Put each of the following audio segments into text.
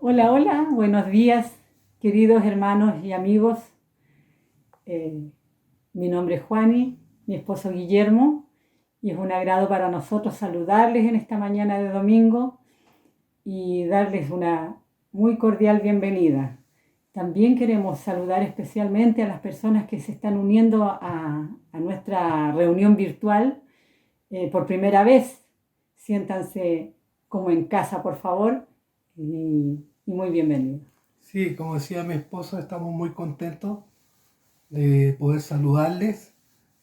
Hola, hola, buenos días, queridos hermanos y amigos. Mi nombre es Juani, mi esposo Guillermo, y es un agrado para nosotros saludarles en esta mañana de domingo y darles una muy cordial bienvenida. También queremos saludar especialmente a las personas que se están uniendo a nuestra reunión virtual por primera vez. Siéntanse como en casa, por favor, y muy bienvenidos. Sí, como decía mi esposo, estamos muy contentos de poder saludarles.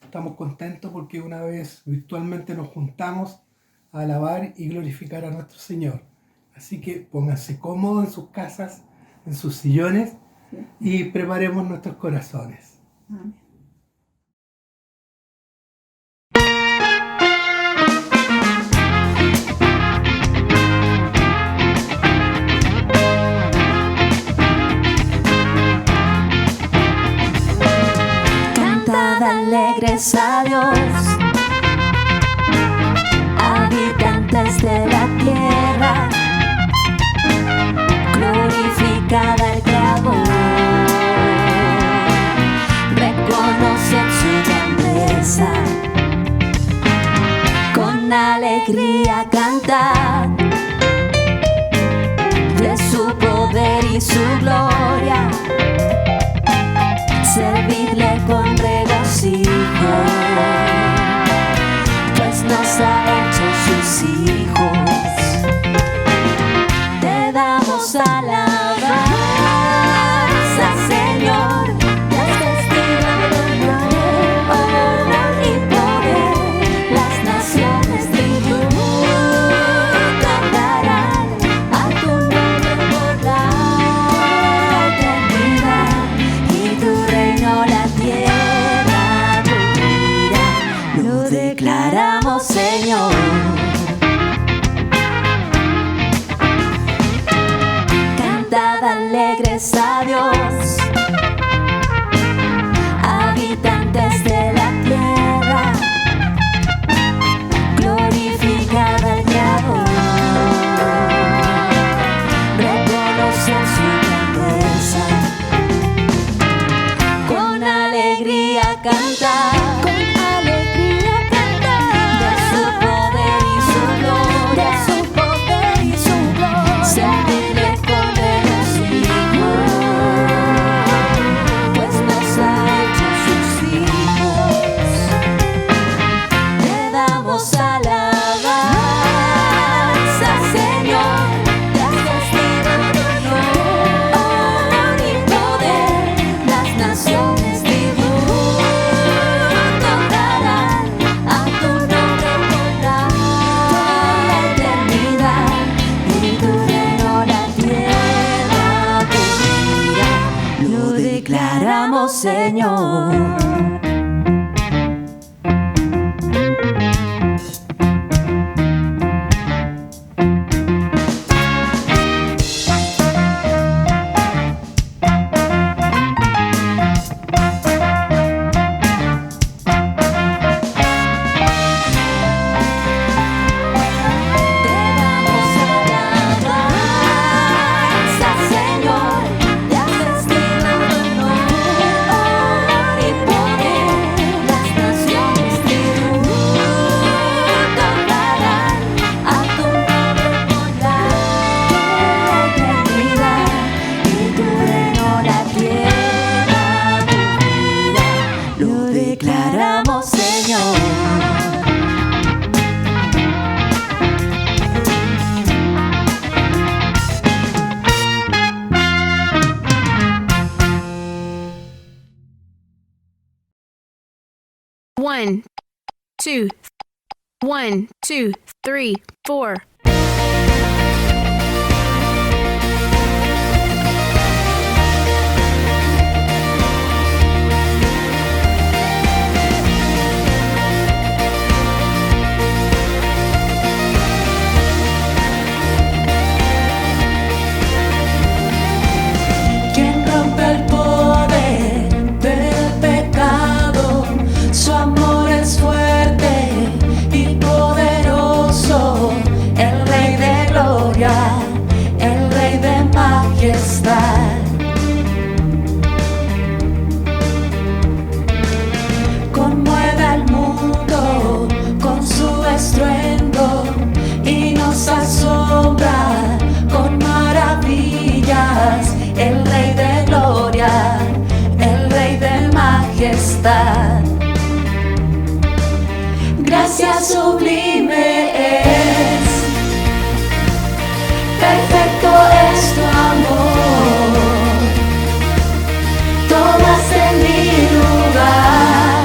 Estamos contentos porque una vez virtualmente nos juntamos a alabar y glorificar a nuestro Señor. Así que pónganse cómodos en sus casas, en sus sillones y preparemos nuestros corazones. Amén. Cantad alegres a Dios, habitantes de la tierra, glorificad al Creador, reconoced su grandeza, con alegría cantad de su poder y su gloria. Servidle con regocijo, pues nos ha hecho sus hijos. Te damos alabanza, Señor, te has vestido de honor y poder. Las naciones tributarán a tu nombre por la eternidad, y tu reino la tierra cubrirá. Lo declaramos, Señor. Cantad alegres a Dios, habitantes de la tierra, glorificad al Creador, reconoced su grandeza, con alegría cantar, de su poder y su gloria, servirle con regocijo, pues nos ha hecho sus hijos. Te damos alabanza, Señor, te has vestido de honor y poder. Las naciones tributarán a tu nombre por la eternidad, y tu reino la tierra cubrirá. Lo declaramos, Señor. Te damos alabanza, Señor, te has vestido de honor y poder. Las naciones tributarán a tu nombre por la eternidad, y tu reino la tierra cubrirá. Lo declaramos, Señor. One, two, 1, 2, 3, 4. Quien rompe el poder del pecado, su amor es fuerte y poderoso. Él sublime es, perfecto es tu amor. Tomaste mi lugar,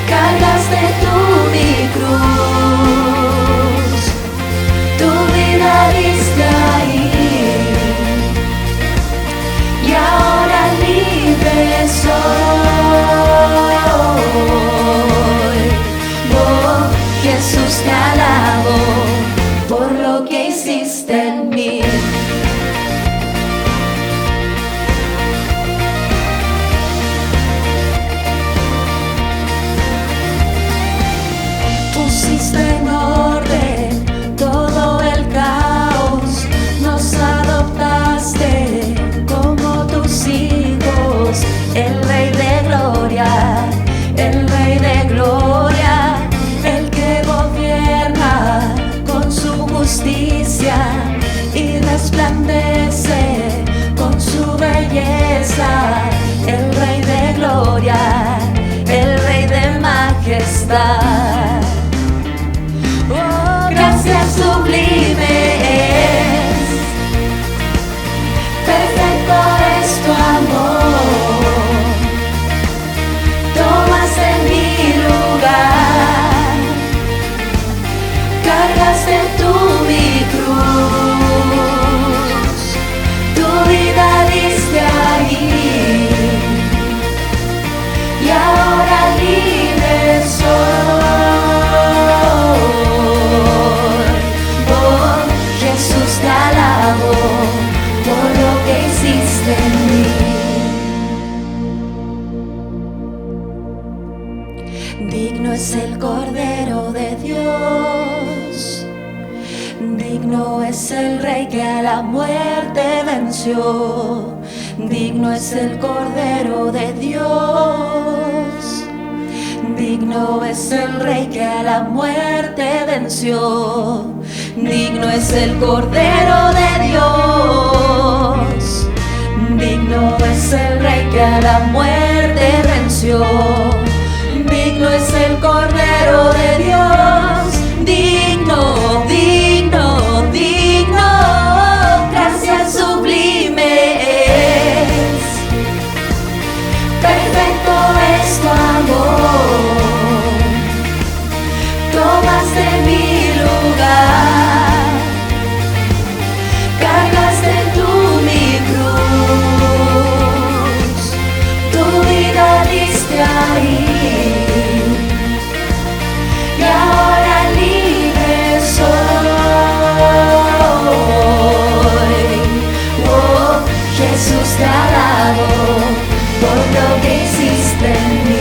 cargaste tú mi cruz, tu vida diste ahí, y ahora libre soy. Oh, Jesús, te alabo por lo que hiciste en mí. Pusiste en orden todo el caos, nos adoptaste como tus hijos, el Rey de Gloria, el Rey de Gloria, el que gobierna con su justicia y resplandece con su belleza, el Rey de Gloria, el Rey de majestad. Oh, gracia sublime es, perfecto es tu amor. Tomaste mi lugar, cargaste tú mi cruz, tu vida diste ahí, y ahora libre soy. Oh, Jesús, te alabo por lo que hiciste en mí. Digno es el Cordero de Dios, digno es el Rey que a la muerte venció. Digno es el Cordero de Dios, digno es el Rey que a la muerte venció. Digno es el Cordero de Dios, digno es el Rey que a la muerte venció. Digno es el Cordero de Dios, digno, digno, digno. Gracia sublime es, perfecto es tu amor. Tomaste mi lugar, cargaste tú mi cruz, tu vida diste ahí, y ahora libre soy. Oh, Jesús, te alabo por lo que hiciste en mí.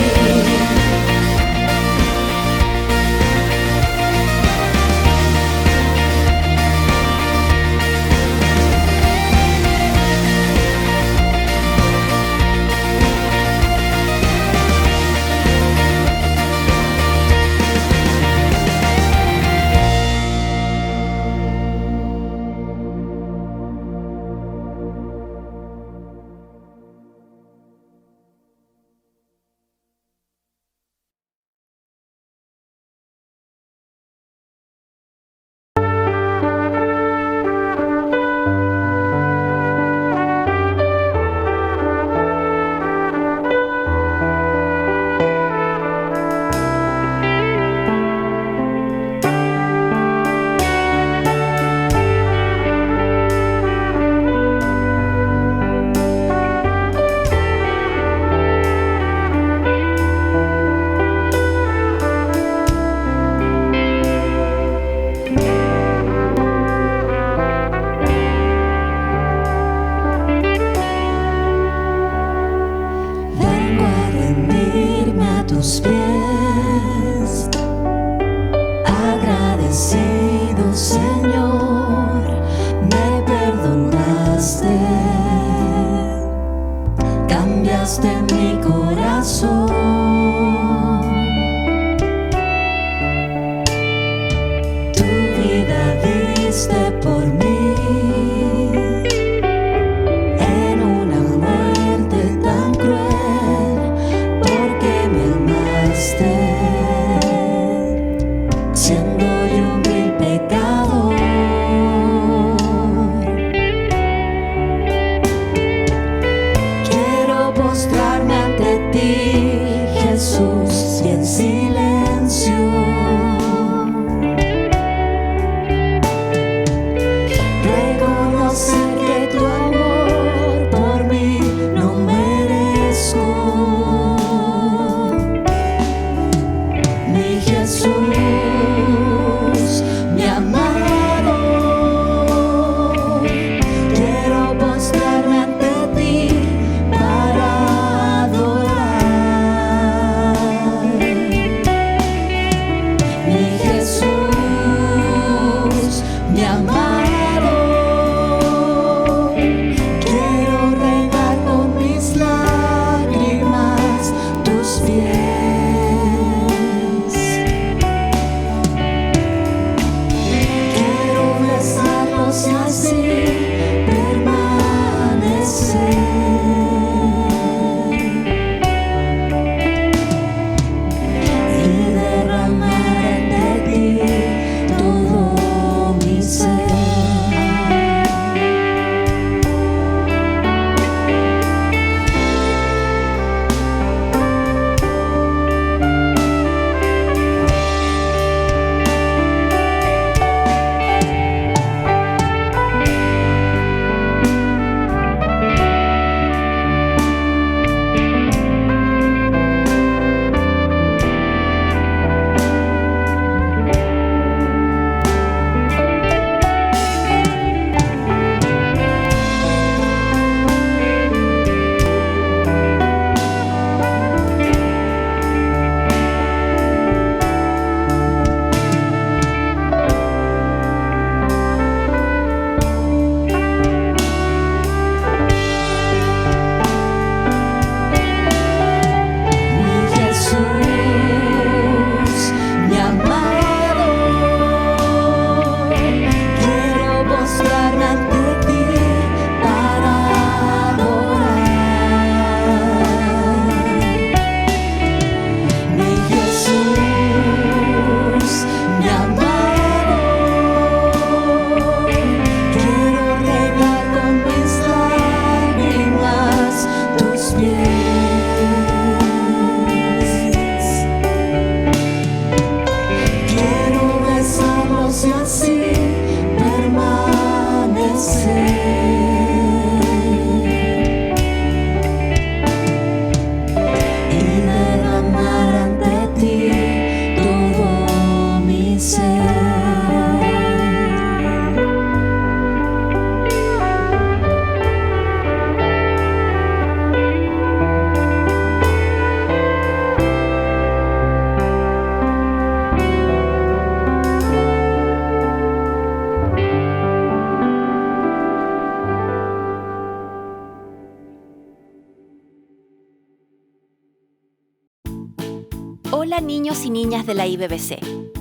Hola niños y niñas de la IBBC.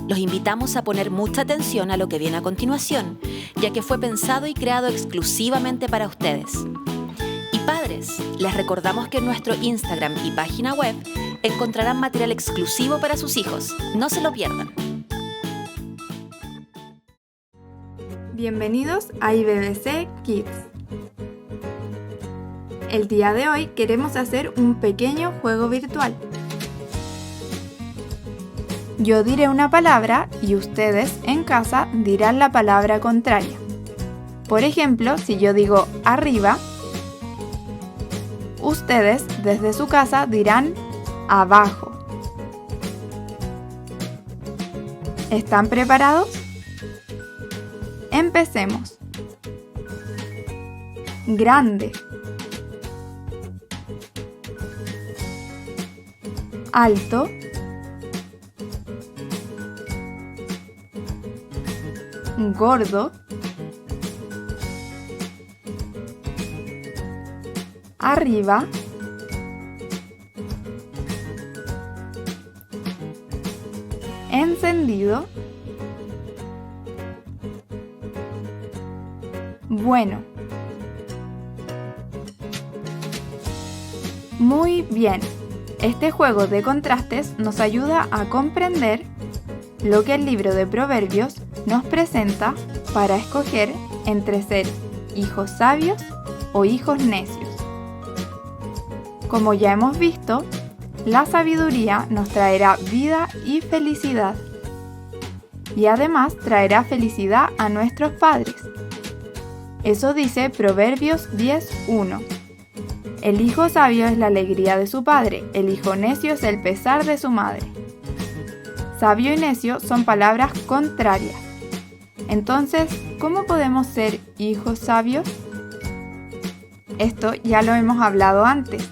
Los invitamos a poner mucha atención a lo que viene a continuación, ya que fue pensado y creado exclusivamente para ustedes. Y padres, les recordamos que en nuestro Instagram y página web encontrarán material exclusivo para sus hijos. No se lo pierdan. Bienvenidos a IBBC Kids. El día de hoy queremos hacer un pequeño juego virtual. Yo diré una palabra y ustedes en casa dirán la palabra contraria. Por ejemplo, si yo digo arriba, ustedes desde su casa dirán abajo. ¿Están preparados? Empecemos. Grande. Alto. Gordo. Arriba. Encendido. Bueno. Muy bien. Este juego de contrastes nos ayuda a comprender lo que el libro de Proverbios nos presenta para escoger entre ser hijos sabios o hijos necios. Como ya hemos visto, la sabiduría nos traerá vida y felicidad. Y además traerá felicidad a nuestros padres. Eso dice Proverbios 10:1. El hijo sabio es la alegría de su padre, el hijo necio es el pesar de su madre. Sabio y necio son palabras contrarias. Entonces, ¿cómo podemos ser hijos sabios? Esto ya lo hemos hablado antes.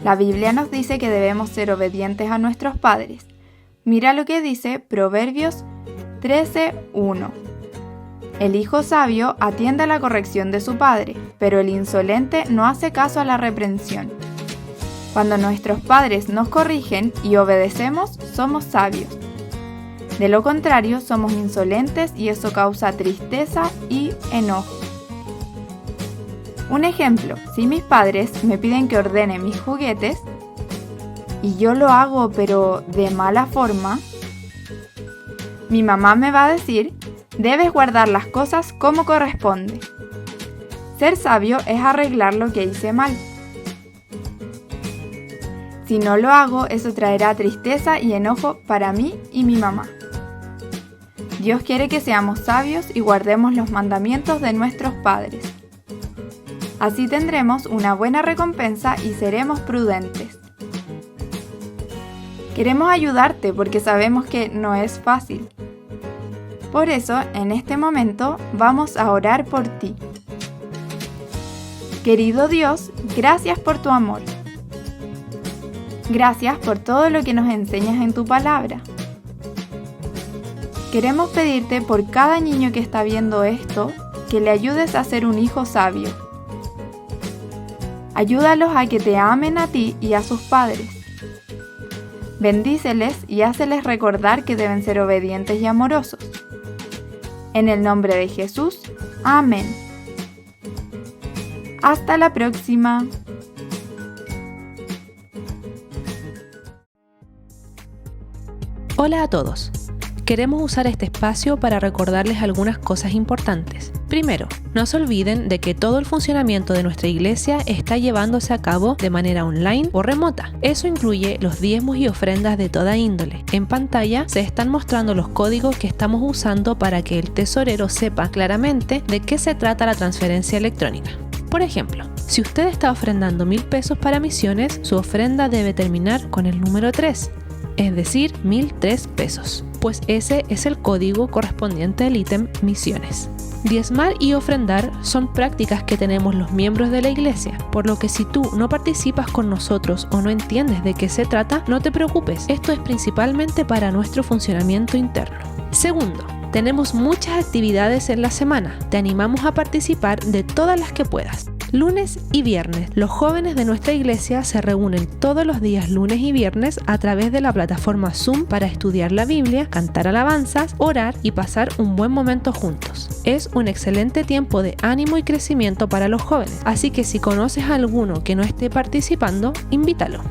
La Biblia nos dice que debemos ser obedientes a nuestros padres. Mira lo que dice Proverbios 13:1. El hijo sabio atiende a la corrección de su padre, pero el insolente no hace caso a la reprensión. Cuando nuestros padres nos corrigen y obedecemos, somos sabios. De lo contrario, somos insolentes y eso causa tristeza y enojo. Un ejemplo, si mis padres me piden que ordene mis juguetes y yo lo hago pero de mala forma, mi mamá me va a decir: debes guardar las cosas como corresponde. Ser sabio es arreglar lo que hice mal. Si no lo hago, eso traerá tristeza y enojo para mí y mi mamá. Dios quiere que seamos sabios y guardemos los mandamientos de nuestros padres. Así tendremos una buena recompensa y seremos prudentes. Queremos ayudarte porque sabemos que no es fácil. Por eso, en este momento, vamos a orar por ti. Querido Dios, gracias por tu amor. Gracias por todo lo que nos enseñas en tu palabra. Queremos pedirte por cada niño que está viendo esto, que le ayudes a ser un hijo sabio. Ayúdalos a que te amen a ti y a sus padres. Bendíceles y háceles recordar que deben ser obedientes y amorosos. En el nombre de Jesús, amén. Hasta la próxima. Hola a todos. Queremos usar este espacio para recordarles algunas cosas importantes. Primero, no se olviden de que todo el funcionamiento de nuestra iglesia está llevándose a cabo de manera online o remota. Eso incluye los diezmos y ofrendas de toda índole. En pantalla se están mostrando los códigos que estamos usando para que el tesorero sepa claramente de qué se trata la transferencia electrónica. Por ejemplo, si usted está ofrendando 1,000 pesos para misiones, su ofrenda debe terminar con el número 3, es decir, 1,003 pesos, pues ese es el código correspondiente al ítem misiones. Diezmar y ofrendar son prácticas que tenemos los miembros de la iglesia, por lo que si tú no participas con nosotros o no entiendes de qué se trata, no te preocupes, esto es principalmente para nuestro funcionamiento interno. Segundo, tenemos muchas actividades en la semana, te animamos a participar de todas las que puedas. Lunes y viernes. Los jóvenes de nuestra iglesia se reúnen todos los días lunes y viernes a través de la plataforma Zoom para estudiar la Biblia, cantar alabanzas, orar y pasar un buen momento juntos. Es un excelente tiempo de ánimo y crecimiento para los jóvenes, así que si conoces a alguno que no esté participando, invítalo.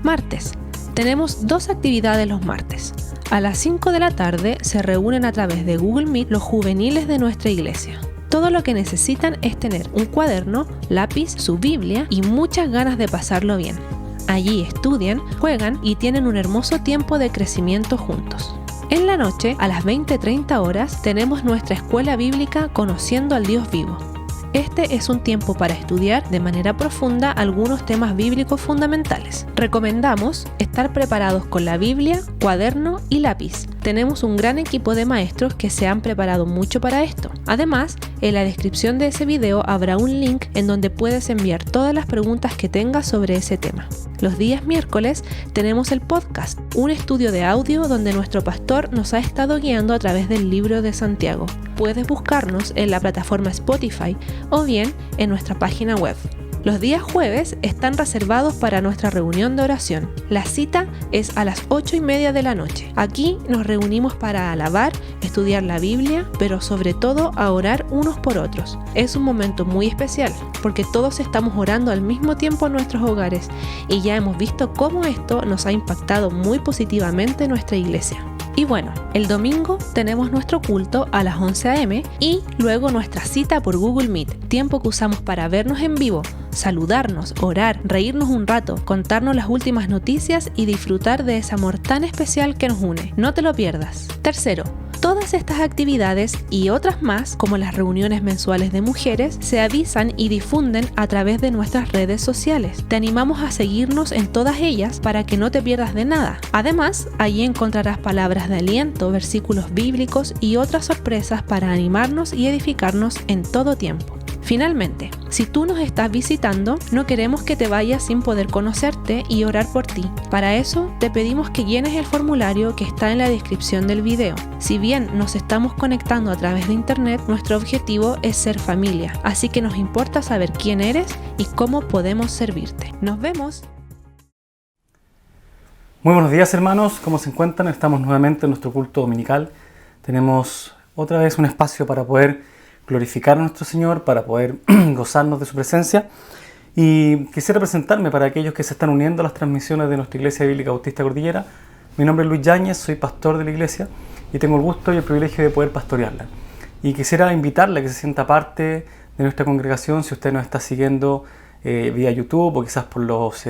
Martes. Tenemos 2 actividades los martes. A las 5 de la tarde se reúnen a través de Google Meet los juveniles de nuestra iglesia. Todo lo que necesitan es tener un cuaderno, lápiz, su Biblia y muchas ganas de pasarlo bien. Allí estudian, juegan y tienen un hermoso tiempo de crecimiento juntos. En la noche, a las 20:30 horas, tenemos nuestra escuela bíblica Conociendo al Dios Vivo. Este es un tiempo para estudiar de manera profunda algunos temas bíblicos fundamentales. Recomendamos estar preparados con la Biblia, cuaderno y lápiz. Tenemos un gran equipo de maestros que se han preparado mucho para esto. Además, en la descripción de ese video habrá un link en donde puedes enviar todas las preguntas que tengas sobre ese tema. Los días miércoles tenemos el podcast, un estudio de audio donde nuestro pastor nos ha estado guiando a través del libro de Santiago. Puedes buscarnos en la plataforma Spotify o bien en nuestra página web. Los días jueves están reservados para nuestra reunión de oración. La cita es a las 8:30 de la noche. Aquí nos reunimos para alabar, estudiar la Biblia, pero sobre todo a orar unos por otros. Es un momento muy especial porque todos estamos orando al mismo tiempo en nuestros hogares y ya hemos visto cómo esto nos ha impactado muy positivamente en nuestra iglesia. Y bueno, el domingo tenemos nuestro culto a las 11 a.m. y luego nuestra cita por Google Meet, tiempo que usamos para vernos en vivo, saludarnos, orar, reírnos un rato, contarnos las últimas noticias y disfrutar de ese amor tan especial que nos une. No te lo pierdas. Tercero, todas estas actividades y otras más, como las reuniones mensuales de mujeres, se avisan y difunden a través de nuestras redes sociales. Te animamos a seguirnos en todas ellas para que no te pierdas de nada. Además, allí encontrarás palabras de aliento, versículos bíblicos y otras sorpresas para animarnos y edificarnos en todo tiempo. Finalmente, si tú nos estás visitando, no queremos que te vayas sin poder conocerte y orar por ti. Para eso, te pedimos que llenes el formulario que está en la descripción del video. Si bien nos estamos conectando a través de internet, nuestro objetivo es ser familia, así que nos importa saber quién eres y cómo podemos servirte. ¡Nos vemos! Muy buenos días, hermanos, ¿cómo se encuentran? Estamos nuevamente en nuestro culto dominical. Tenemos otra vez un espacio para poder glorificar a nuestro Señor, para poder gozarnos de su presencia. Y quisiera presentarme para aquellos que se están uniendo a las transmisiones de nuestra Iglesia Bíblica Bautista Cordillera. Mi nombre es Luis Yáñez, soy pastor de la iglesia y tengo el gusto y el privilegio de poder pastorearla. Y quisiera invitarle a que se sienta parte de nuestra congregación si usted nos está siguiendo vía YouTube o quizás por los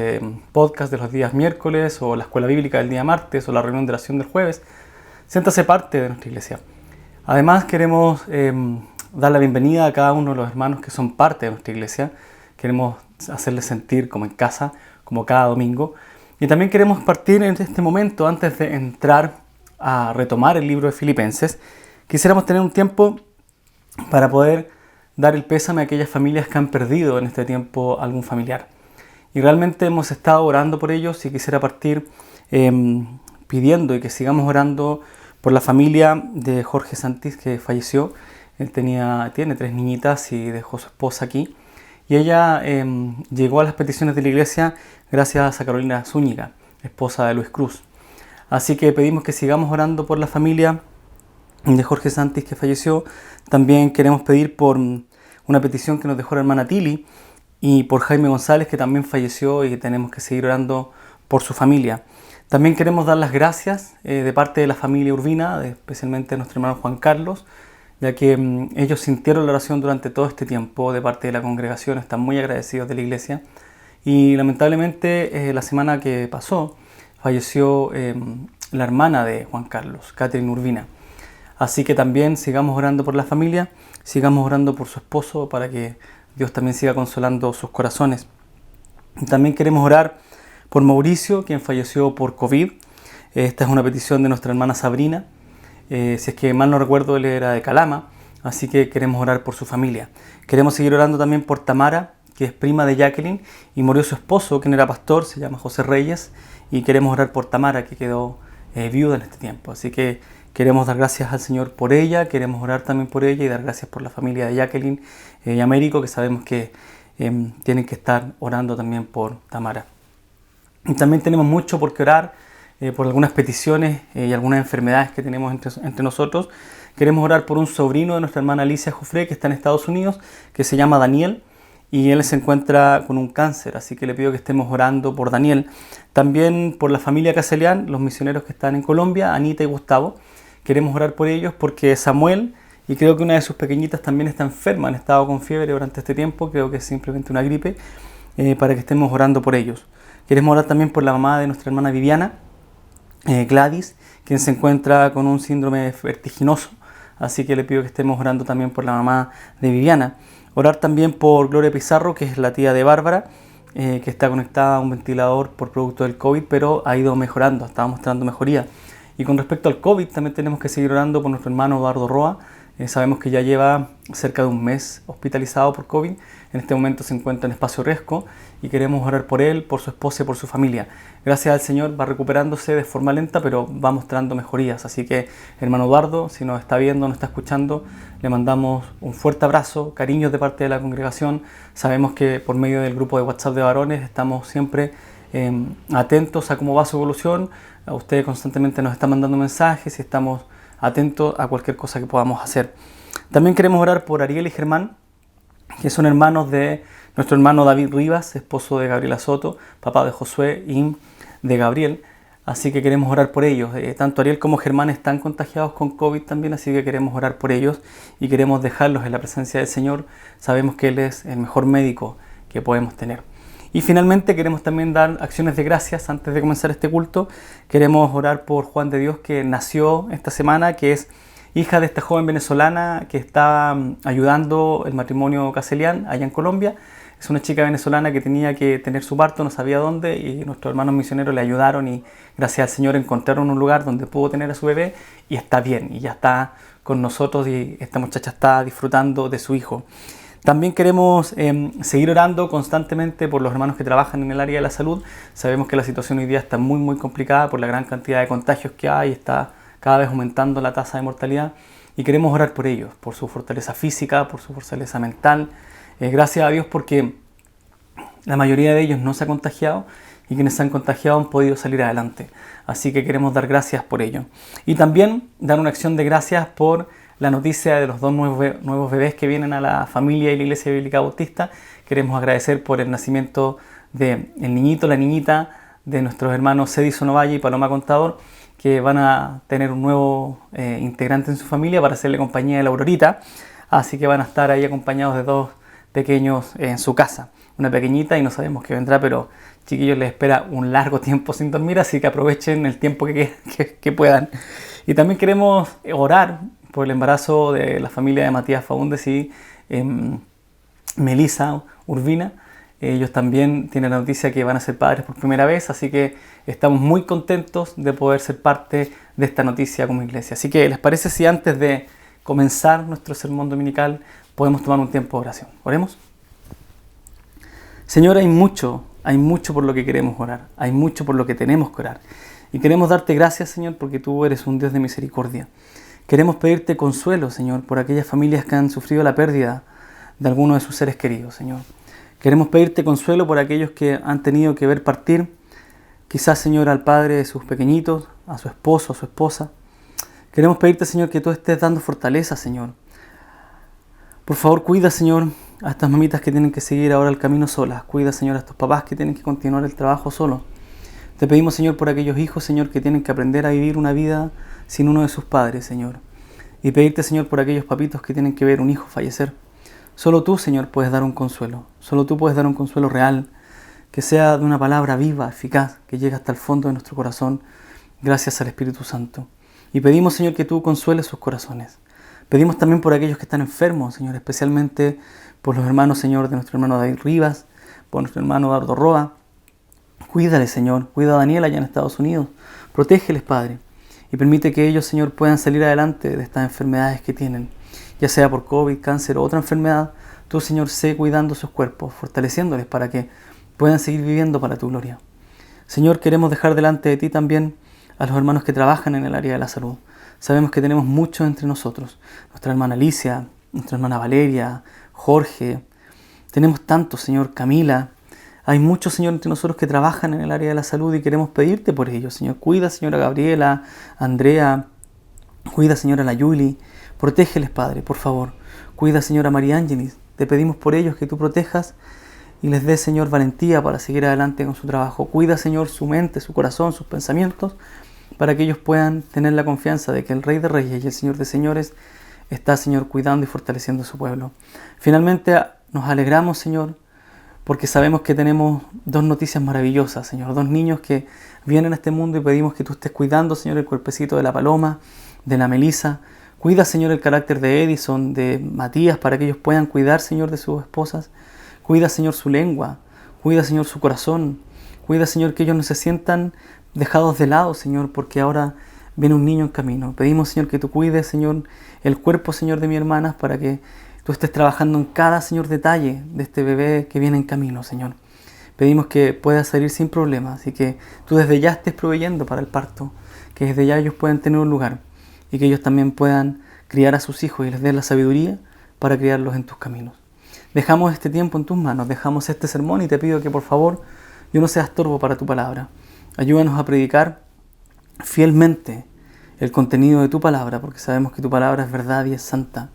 podcasts de los días miércoles o la escuela bíblica del día martes o la reunión de oración del jueves. Siéntase parte de nuestra iglesia. Además queremos dar la bienvenida a cada uno de los hermanos que son parte de nuestra iglesia. Queremos hacerles sentir como en casa, como cada domingo. Y también queremos partir en este momento, antes de entrar a retomar el libro de Filipenses, quisiéramos tener un tiempo para poder dar el pésame a aquellas familias que han perdido en este tiempo algún familiar. Y realmente hemos estado orando por ellos y quisiera partir pidiendo y que sigamos orando por la familia de Jorge Santis, que falleció. Él tiene 3 niñitas y dejó a su esposa aquí. Y ella llegó a las peticiones de la iglesia gracias a Carolina Zúñiga, esposa de Luis Cruz. Así que pedimos que sigamos orando por la familia de Jorge Santis, que falleció. También queremos pedir por una petición que nos dejó la hermana Tili y por Jaime González, que también falleció y tenemos que seguir orando por su familia. También queremos dar las gracias de parte de la familia Urbina, especialmente de nuestro hermano Juan Carlos, ya que ellos sintieron la oración durante todo este tiempo de parte de la congregación, están muy agradecidos de la iglesia. Y lamentablemente la semana que pasó falleció la hermana de Juan Carlos, Catherine Urbina. Así que también sigamos orando por la familia, sigamos orando por su esposo para que Dios también siga consolando sus corazones. Y también queremos orar por Mauricio, quien falleció por COVID. Esta es una petición de nuestra hermana Sabrina. Si es que mal no recuerdo, él era de Calama, así que queremos orar por su familia. Queremos seguir orando también por Tamara, que es prima de Jacqueline, y murió su esposo, quien era pastor, se llama José Reyes, y queremos orar por Tamara, que quedó viuda en este tiempo. Así que queremos dar gracias al Señor por ella, queremos orar también por ella y dar gracias por la familia de Jacqueline y Américo, que sabemos que tienen que estar orando también por Tamara. Y también tenemos mucho por qué orar, por algunas peticiones y algunas enfermedades que tenemos entre nosotros. Queremos orar por un sobrino de nuestra hermana Alicia Jofré, que está en Estados Unidos, que se llama Daniel, y él se encuentra con un cáncer, así que le pido que estemos orando por Daniel. También por la familia Caselian, los misioneros que están en Colombia, Anita y Gustavo. Queremos orar por ellos porque Samuel, y creo que una de sus pequeñitas también está enferma, han estado con fiebre durante este tiempo, creo que es simplemente una gripe, para que estemos orando por ellos. Queremos orar también por la mamá de nuestra hermana Viviana, Gladys, quien se encuentra con un síndrome vertiginoso, así que le pido que estemos orando también por la mamá de Viviana. Orar también por Gloria Pizarro, que es la tía de Bárbara, que está conectada a un ventilador por producto del COVID, pero ha ido mejorando, estaba mostrando mejoría. Y con respecto al COVID, también tenemos que seguir orando por nuestro hermano Eduardo Roa. Sabemos que ya lleva cerca de un mes hospitalizado por COVID. En este momento se encuentra en espacio riesgo y queremos orar por él, por su esposa y por su familia. Gracias al Señor va recuperándose de forma lenta, pero va mostrando mejorías. Así que, hermano Eduardo, si nos está viendo, nos está escuchando, le mandamos un fuerte abrazo, cariños de parte de la congregación. Sabemos que por medio del grupo de WhatsApp de varones estamos siempre atentos a cómo va su evolución. A usted constantemente nos está mandando mensajes y estamos atentos a cualquier cosa que podamos hacer. También queremos orar por Ariel y Germán, que son hermanos de nuestro hermano David Rivas, esposo de Gabriela Soto, papá de Josué y de Gabriel. Así que queremos orar por ellos. Tanto Ariel como Germán están contagiados con COVID también, así que queremos orar por ellos y queremos dejarlos en la presencia del Señor. Sabemos que Él es el mejor médico que podemos tener. Y finalmente queremos también dar acciones de gracias antes de comenzar este culto. Queremos orar por Juan de Dios, que nació esta semana, que es hija de esta joven venezolana que está ayudando el matrimonio Caselian allá en Colombia. Es una chica venezolana que tenía que tener su parto, no sabía dónde, y nuestros hermanos misioneros le ayudaron y gracias al Señor encontraron un lugar donde pudo tener a su bebé y está bien, y ya está con nosotros y esta muchacha está disfrutando de su hijo. También queremos seguir orando constantemente por los hermanos que trabajan en el área de la salud. Sabemos que la situación hoy día está muy complicada por la gran cantidad de contagios que hay, está cada vez aumentando la tasa de mortalidad y queremos orar por ellos, por su fortaleza física, por su fortaleza mental. Gracias a Dios porque la mayoría de ellos no se ha contagiado y quienes se han contagiado han podido salir adelante. Así que queremos dar gracias por ello. Y también dar una acción de gracias por la noticia de los dos nuevos bebés que vienen a la familia y la Iglesia Bíblica Bautista. Queremos agradecer por el nacimiento del niñito, la niñita de nuestros hermanos Cedison Ovalle y Paloma Contador, que van a tener un nuevo integrante en su familia para hacerle compañía de la Aurorita. Así que van a estar ahí acompañados de dos pequeños en su casa. Una pequeñita y no sabemos qué vendrá, pero chiquillos, les espera un largo tiempo sin dormir, así que aprovechen el tiempo que puedan. Y también queremos orar por el embarazo de la familia de Matías Faúndez y Melissa Urbina. Ellos también tienen la noticia que van a ser padres por primera vez, así que estamos muy contentos de poder ser parte de esta noticia como iglesia. Así que, ¿les parece si antes de comenzar nuestro sermón dominical podemos tomar un tiempo de oración? Oremos. Señor, hay mucho por lo que queremos orar, hay mucho por lo que tenemos que orar. Y queremos darte gracias, Señor, porque tú eres un Dios de misericordia. Queremos pedirte consuelo, Señor, por aquellas familias que han sufrido la pérdida de alguno de sus seres queridos, Señor. Queremos pedirte consuelo por aquellos que han tenido que ver partir, quizás, Señor, al padre de sus pequeñitos, a su esposo, a su esposa. Queremos pedirte, Señor, que tú estés dando fortaleza, Señor. Por favor, cuida, Señor, a estas mamitas que tienen que seguir ahora el camino solas. Cuida, Señor, a estos papás que tienen que continuar el trabajo solos. Te pedimos, Señor, por aquellos hijos, Señor, que tienen que aprender a vivir una vida sin uno de sus padres, Señor. Y pedirte, Señor, por aquellos papitos que tienen que ver un hijo fallecer. Solo tú, Señor, puedes dar un consuelo. Solo tú puedes dar un consuelo real, que sea de una palabra viva, eficaz, que llegue hasta el fondo de nuestro corazón, gracias al Espíritu Santo. Y pedimos, Señor, que tú consueles sus corazones. Pedimos también por aquellos que están enfermos, Señor, especialmente por los hermanos, Señor, de nuestro hermano David Rivas, por nuestro hermano Eduardo Roa. Cuídale, Señor. Cuida a Daniel allá en Estados Unidos. Protégeles, Padre. Y permite que ellos, Señor, puedan salir adelante de estas enfermedades que tienen, ya sea por COVID, cáncer o otra enfermedad. Tú, Señor, sé cuidando sus cuerpos, fortaleciéndoles para que puedan seguir viviendo para tu gloria. Señor, queremos dejar delante de ti también a los hermanos que trabajan en el área de la salud. Sabemos que tenemos muchos entre nosotros. Nuestra hermana Alicia, nuestra hermana Valeria, Jorge, Tenemos tantos, Señor, Camila. Hay muchos, Señor, entre nosotros que trabajan en el área de la salud y queremos pedirte por ellos, Señor. Cuida, Señora Gabriela, Andrea. Cuida, Señora la Yuli. Protégeles, Padre, por favor. Cuida, Señora María Ángelis. Te pedimos por ellos que tú protejas y les des, Señor, valentía para seguir adelante con su trabajo. Cuida, Señor, su mente, su corazón, sus pensamientos, para que ellos puedan tener la confianza de que el Rey de Reyes y el Señor de Señores está, Señor, cuidando y fortaleciendo a su pueblo. Finalmente, nos alegramos, Señor, porque sabemos que tenemos dos noticias maravillosas, Señor. Dos niños que vienen a este mundo y pedimos que tú estés cuidando, Señor, el cuerpecito de la Paloma, de la Melissa. Cuida, Señor, el carácter de Edison, de Matías, para que ellos puedan cuidar, Señor, de sus esposas. Cuida, Señor, su lengua. Cuida, Señor, su corazón. Cuida, Señor, que ellos no se sientan dejados de lado, Señor, porque ahora viene un niño en camino. Pedimos, Señor, que tú cuides, Señor, el cuerpo, Señor, de mi hermana, para que tú estés trabajando en cada, Señor, detalle de este bebé que viene en camino, Señor. Pedimos que pueda salir sin problemas y que tú desde ya estés proveyendo para el parto, que desde ya ellos puedan tener un lugar y que ellos también puedan criar a sus hijos y les des la sabiduría para criarlos en tus caminos. Dejamos este tiempo en tus manos, dejamos este sermón y te pido que por favor yo no sea estorbo para tu palabra. Ayúdanos a predicar fielmente el contenido de tu palabra, porque sabemos que tu palabra es verdad y es santa.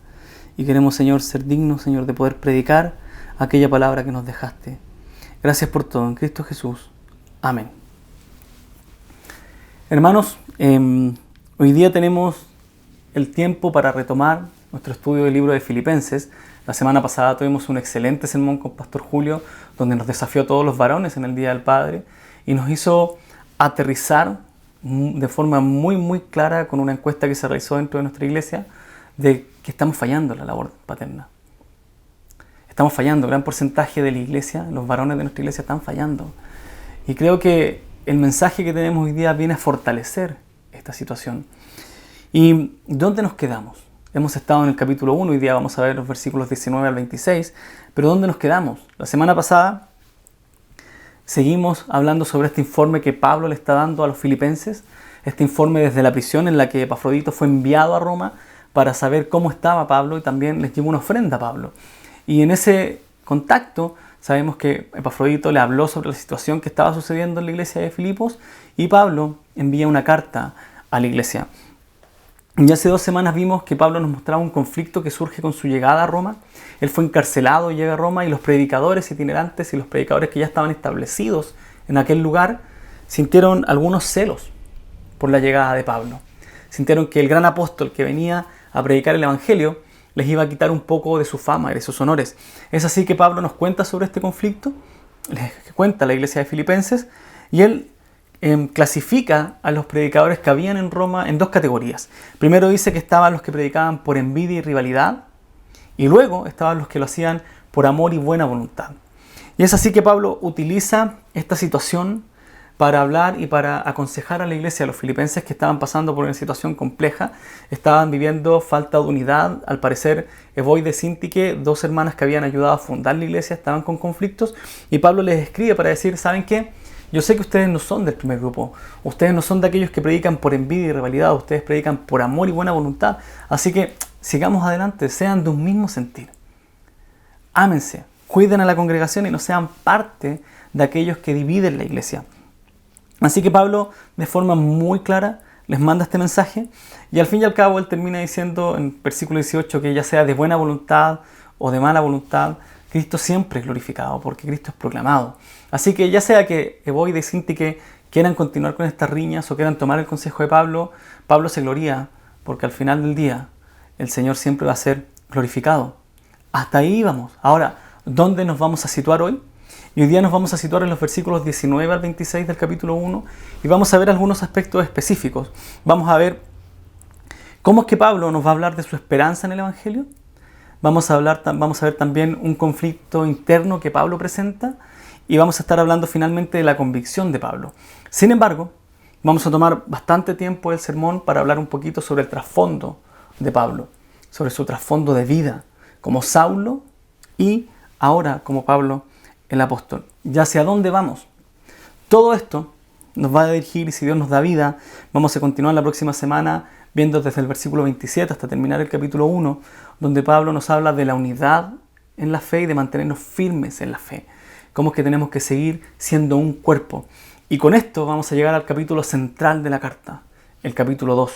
Y queremos, Señor, ser dignos, Señor, de poder predicar aquella palabra que nos dejaste. Gracias por todo, en Cristo Jesús. Amén. Hermanos, hoy día tenemos el tiempo para retomar nuestro estudio del libro de Filipenses. La semana pasada tuvimos un excelente sermón con Pastor Julio, donde nos desafió a todos los varones en el Día del Padre y nos hizo aterrizar de forma muy clara con una encuesta que se realizó dentro de nuestra iglesia de que estamos fallando en la labor paterna. Estamos fallando, gran porcentaje de la iglesia, los varones de nuestra iglesia están fallando. Y creo que el mensaje que tenemos hoy día viene a fortalecer esta situación. ¿Y dónde nos quedamos? Hemos estado en el capítulo 1, hoy día vamos a ver los versículos 19 al 26, pero ¿dónde nos quedamos? La semana pasada seguimos hablando sobre este informe que Pablo le está dando a los filipenses, este informe desde la prisión en la que Epafrodito fue enviado a Roma para saber cómo estaba Pablo y también les llevó una ofrenda a Pablo. Y en ese contacto sabemos que Epafrodito le habló sobre la situación que estaba sucediendo en la iglesia de Filipos y Pablo envía una carta a la iglesia. Y hace 2 semanas vimos que Pablo nos mostraba un conflicto que surge con su llegada a Roma. Él fue encarcelado y llega a Roma y los predicadores itinerantes y los predicadores que ya estaban establecidos en aquel lugar sintieron algunos celos por la llegada de Pablo. Sintieron que el gran apóstol que venía a predicar el evangelio les iba a quitar un poco de su fama y de sus honores. Es así que Pablo nos cuenta sobre este conflicto, les cuenta a la iglesia de Filipenses y él clasifica a los predicadores que habían en Roma en 2 categorías. Primero dice que estaban los que predicaban por envidia y rivalidad y luego estaban los que lo hacían por amor y buena voluntad. Y es así que Pablo utiliza esta situación para hablar y para aconsejar a la iglesia, a los filipenses que estaban pasando por una situación compleja, estaban viviendo falta de unidad. Al parecer, Evoide y Síntique, 2 hermanas que habían ayudado a fundar la iglesia, estaban con conflictos y Pablo les escribe para decir, ¿saben qué? Yo sé que ustedes no son del primer grupo, ustedes no son de aquellos que predican por envidia y rivalidad, ustedes predican por amor y buena voluntad, así que sigamos adelante, sean de un mismo sentir. Ámense, cuiden a la congregación y no sean parte de aquellos que dividen la iglesia. Así que Pablo, de forma muy clara, les manda este mensaje y al fin y al cabo él termina diciendo en versículo 18 que ya sea de buena voluntad o de mala voluntad, Cristo siempre es glorificado porque Cristo es proclamado. Así que ya sea que Evoide y Síntique quieran continuar con estas riñas o quieran tomar el consejo de Pablo, Pablo se gloría porque al final del día el Señor siempre va a ser glorificado. Hasta ahí vamos. Ahora, ¿dónde nos vamos a situar hoy? Y hoy día nos vamos a situar en los versículos 19 al 26 del capítulo 1 y vamos a ver algunos aspectos específicos. Vamos a ver cómo es que Pablo nos va a hablar de su esperanza en el Evangelio. Vamos a ver también un conflicto interno que Pablo presenta y vamos a estar hablando finalmente de la convicción de Pablo. Sin embargo, vamos a tomar bastante tiempo del sermón para hablar un poquito sobre el trasfondo de Pablo, sobre su trasfondo de vida como Saulo y ahora como Pablo el apóstol. ¿Y hacia dónde vamos? Todo esto nos va a dirigir y si Dios nos da vida, vamos a continuar la próxima semana viendo desde el versículo 27 hasta terminar el capítulo 1, donde Pablo nos habla de la unidad en la fe y de mantenernos firmes en la fe. Cómo es que tenemos que seguir siendo un cuerpo. Y con esto vamos a llegar al capítulo central de la carta, el capítulo 2,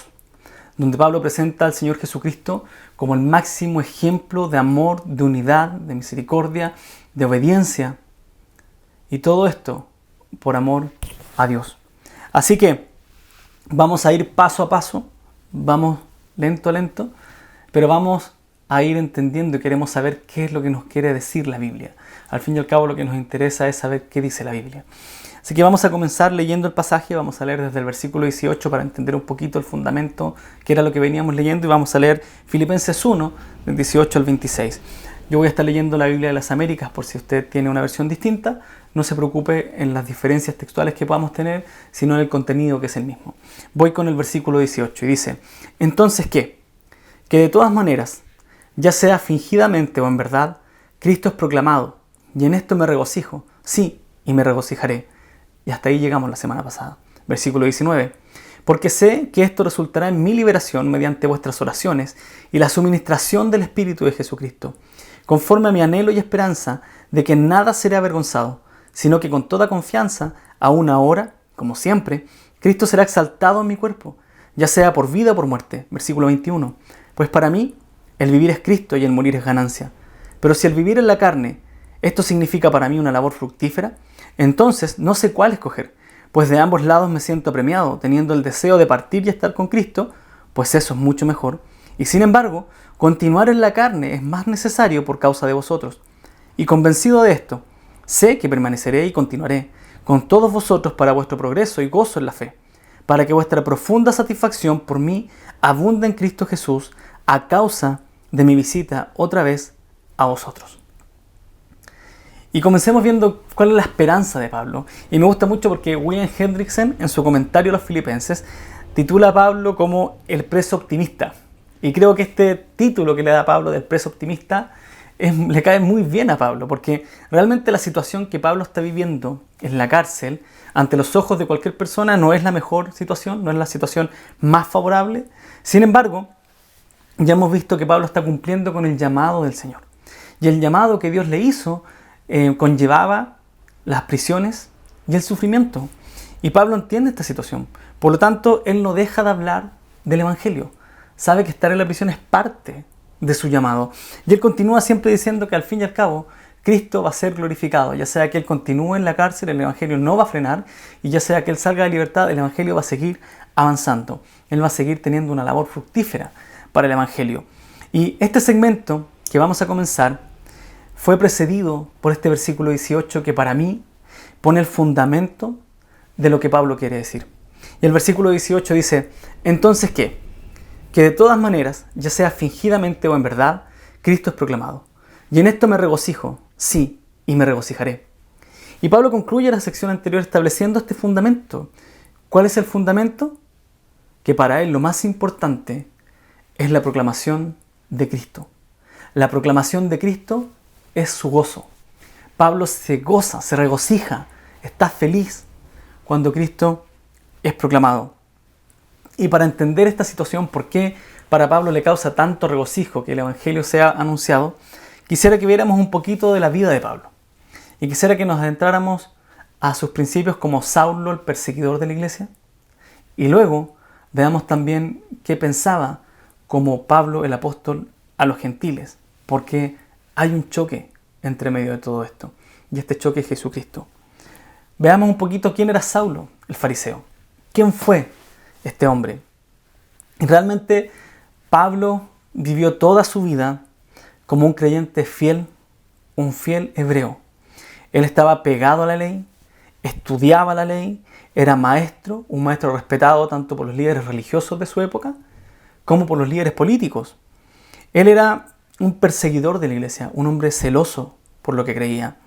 donde Pablo presenta al Señor Jesucristo como el máximo ejemplo de amor, de unidad, de misericordia, de obediencia. Y todo esto por amor a Dios. Así que vamos a ir paso a paso, vamos lento a lento, pero vamos a ir entendiendo y queremos saber qué es lo que nos quiere decir la Biblia. Al fin y al cabo lo que nos interesa es saber qué dice la Biblia. Así que vamos a comenzar leyendo el pasaje, vamos a leer desde el versículo 18 para entender un poquito el fundamento, que era lo que veníamos leyendo, y vamos a leer Filipenses 1, del 18 al 26. Yo voy a estar leyendo la Biblia de las Américas por si usted tiene una versión distinta. No se preocupe en las diferencias textuales que podamos tener, sino en el contenido que es el mismo. Voy con el versículo 18 y dice: ¿Entonces qué? Que de todas maneras, ya sea fingidamente o en verdad, Cristo es proclamado, y en esto me regocijo, sí, y me regocijaré. Y hasta ahí llegamos la semana pasada. Versículo 19. Porque sé que esto resultará en mi liberación mediante vuestras oraciones y la suministración del Espíritu de Jesucristo, conforme a mi anhelo y esperanza de que nada seré avergonzado, sino que con toda confianza, aún ahora, como siempre, Cristo será exaltado en mi cuerpo, ya sea por vida o por muerte. Versículo 21. Pues para mí, el vivir es Cristo y el morir es ganancia. Pero si el vivir en la carne, esto significa para mí una labor fructífera, entonces no sé cuál escoger, pues de ambos lados me siento apremiado, teniendo el deseo de partir y estar con Cristo, pues eso es mucho mejor. Y sin embargo, continuar en la carne es más necesario por causa de vosotros. Y convencido de esto, sé que permaneceré y continuaré con todos vosotros para vuestro progreso y gozo en la fe, para que vuestra profunda satisfacción por mí abunde en Cristo Jesús a causa de mi visita otra vez a vosotros. Y comencemos viendo cuál es la esperanza de Pablo. Y me gusta mucho porque William Hendrickson, en su comentario a los Filipenses, titula a Pablo como el preso optimista. Y creo que este título que le da Pablo del preso optimista le cae muy bien a Pablo, porque realmente la situación que Pablo está viviendo en la cárcel, ante los ojos de cualquier persona, no es la mejor situación, no es la situación más favorable. Sin embargo, ya hemos visto que Pablo está cumpliendo con el llamado del Señor. Y el llamado que Dios le hizo conllevaba las prisiones y el sufrimiento. Y Pablo entiende esta situación. Por lo tanto, él no deja de hablar del Evangelio. Sabe que estar en la prisión es parte de su llamado. Y él continúa siempre diciendo que al fin y al cabo, Cristo va a ser glorificado. Ya sea que él continúe en la cárcel, el Evangelio no va a frenar. Y ya sea que él salga de libertad, el Evangelio va a seguir avanzando. Él va a seguir teniendo una labor fructífera para el Evangelio. Y este segmento que vamos a comenzar fue precedido por este versículo 18 que para mí pone el fundamento de lo que Pablo quiere decir. Y el versículo 18 dice: ¿entonces qué? Que de todas maneras, ya sea fingidamente o en verdad, Cristo es proclamado. Y en esto me regocijo, sí, y me regocijaré. Y Pablo concluye la sección anterior estableciendo este fundamento. ¿Cuál es el fundamento? Que para él lo más importante es la proclamación de Cristo. La proclamación de Cristo es su gozo. Pablo se goza, se regocija, está feliz cuando Cristo es proclamado. Y para entender esta situación, por qué para Pablo le causa tanto regocijo que el Evangelio sea anunciado, quisiera que viéramos un poquito de la vida de Pablo. Y quisiera que nos adentráramos a sus principios como Saulo, el perseguidor de la iglesia. Y luego veamos también qué pensaba como Pablo, el apóstol, a los gentiles. Porque hay un choque entre medio de todo esto. Y este choque es Jesucristo. Veamos un poquito quién era Saulo, el fariseo. ¿Quién fue este hombre? Y realmente Pablo vivió toda su vida como un creyente fiel, un fiel hebreo. Él estaba pegado a la ley, estudiaba la ley, era maestro, un maestro respetado tanto por los líderes religiosos de su época como por los líderes políticos. Él era un perseguidor de la iglesia, un hombre celoso por lo que creía.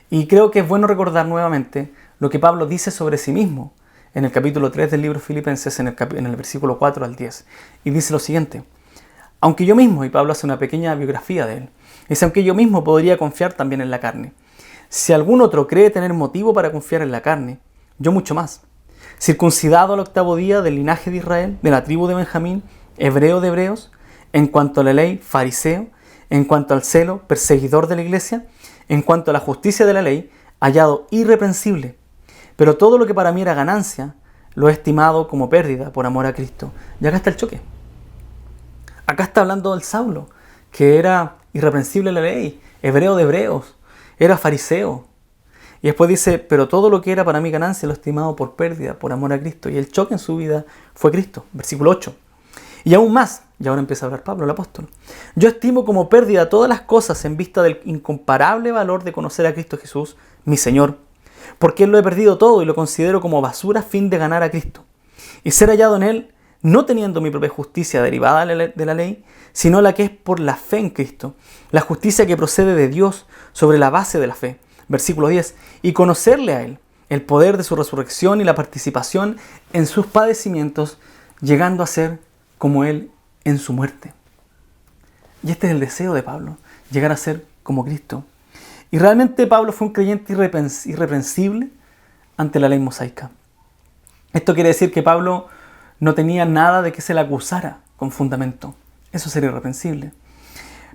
Y creo que es bueno recordar nuevamente lo que Pablo dice sobre sí mismo en el capítulo 3 del libro Filipenses, en el versículo 4 al 10. Y dice lo siguiente: aunque yo mismo, y Pablo hace una pequeña biografía de él, dice: aunque yo mismo podría confiar también en la carne. Si algún otro cree tener motivo para confiar en la carne, yo mucho más. Circuncidado al 8º día del linaje de Israel, de la tribu de Benjamín, hebreo de hebreos, en cuanto a la ley, fariseo, en cuanto al celo, perseguidor de la iglesia, en cuanto a la justicia de la ley, hallado irreprensible. Pero todo lo que para mí era ganancia, lo he estimado como pérdida por amor a Cristo. Y acá está el choque. Acá está hablando del Saulo, que era irreprensible en la ley, hebreo de hebreos, era fariseo. Y después dice, pero todo lo que era para mí ganancia lo he estimado por pérdida, por amor a Cristo. Y el choque en su vida fue Cristo. Versículo 8. Y aún más, y ahora empieza a hablar Pablo, el apóstol. Yo estimo como pérdida todas las cosas en vista del incomparable valor de conocer a Cristo Jesús, mi Señor. Porque Él lo he perdido todo y lo considero como basura a fin de ganar a Cristo. Y ser hallado en Él, no teniendo mi propia justicia derivada de la ley, sino la que es por la fe en Cristo. La justicia que procede de Dios sobre la base de la fe. Versículo 10. Y conocerle a Él, el poder de su resurrección y la participación en sus padecimientos, llegando a ser como Él en su muerte. Y este es el deseo de Pablo, llegar a ser como Cristo. Y realmente Pablo fue un creyente irreprensible ante la ley mosaica. Esto quiere decir que Pablo no tenía nada de que se le acusara con fundamento. Eso sería irreprensible.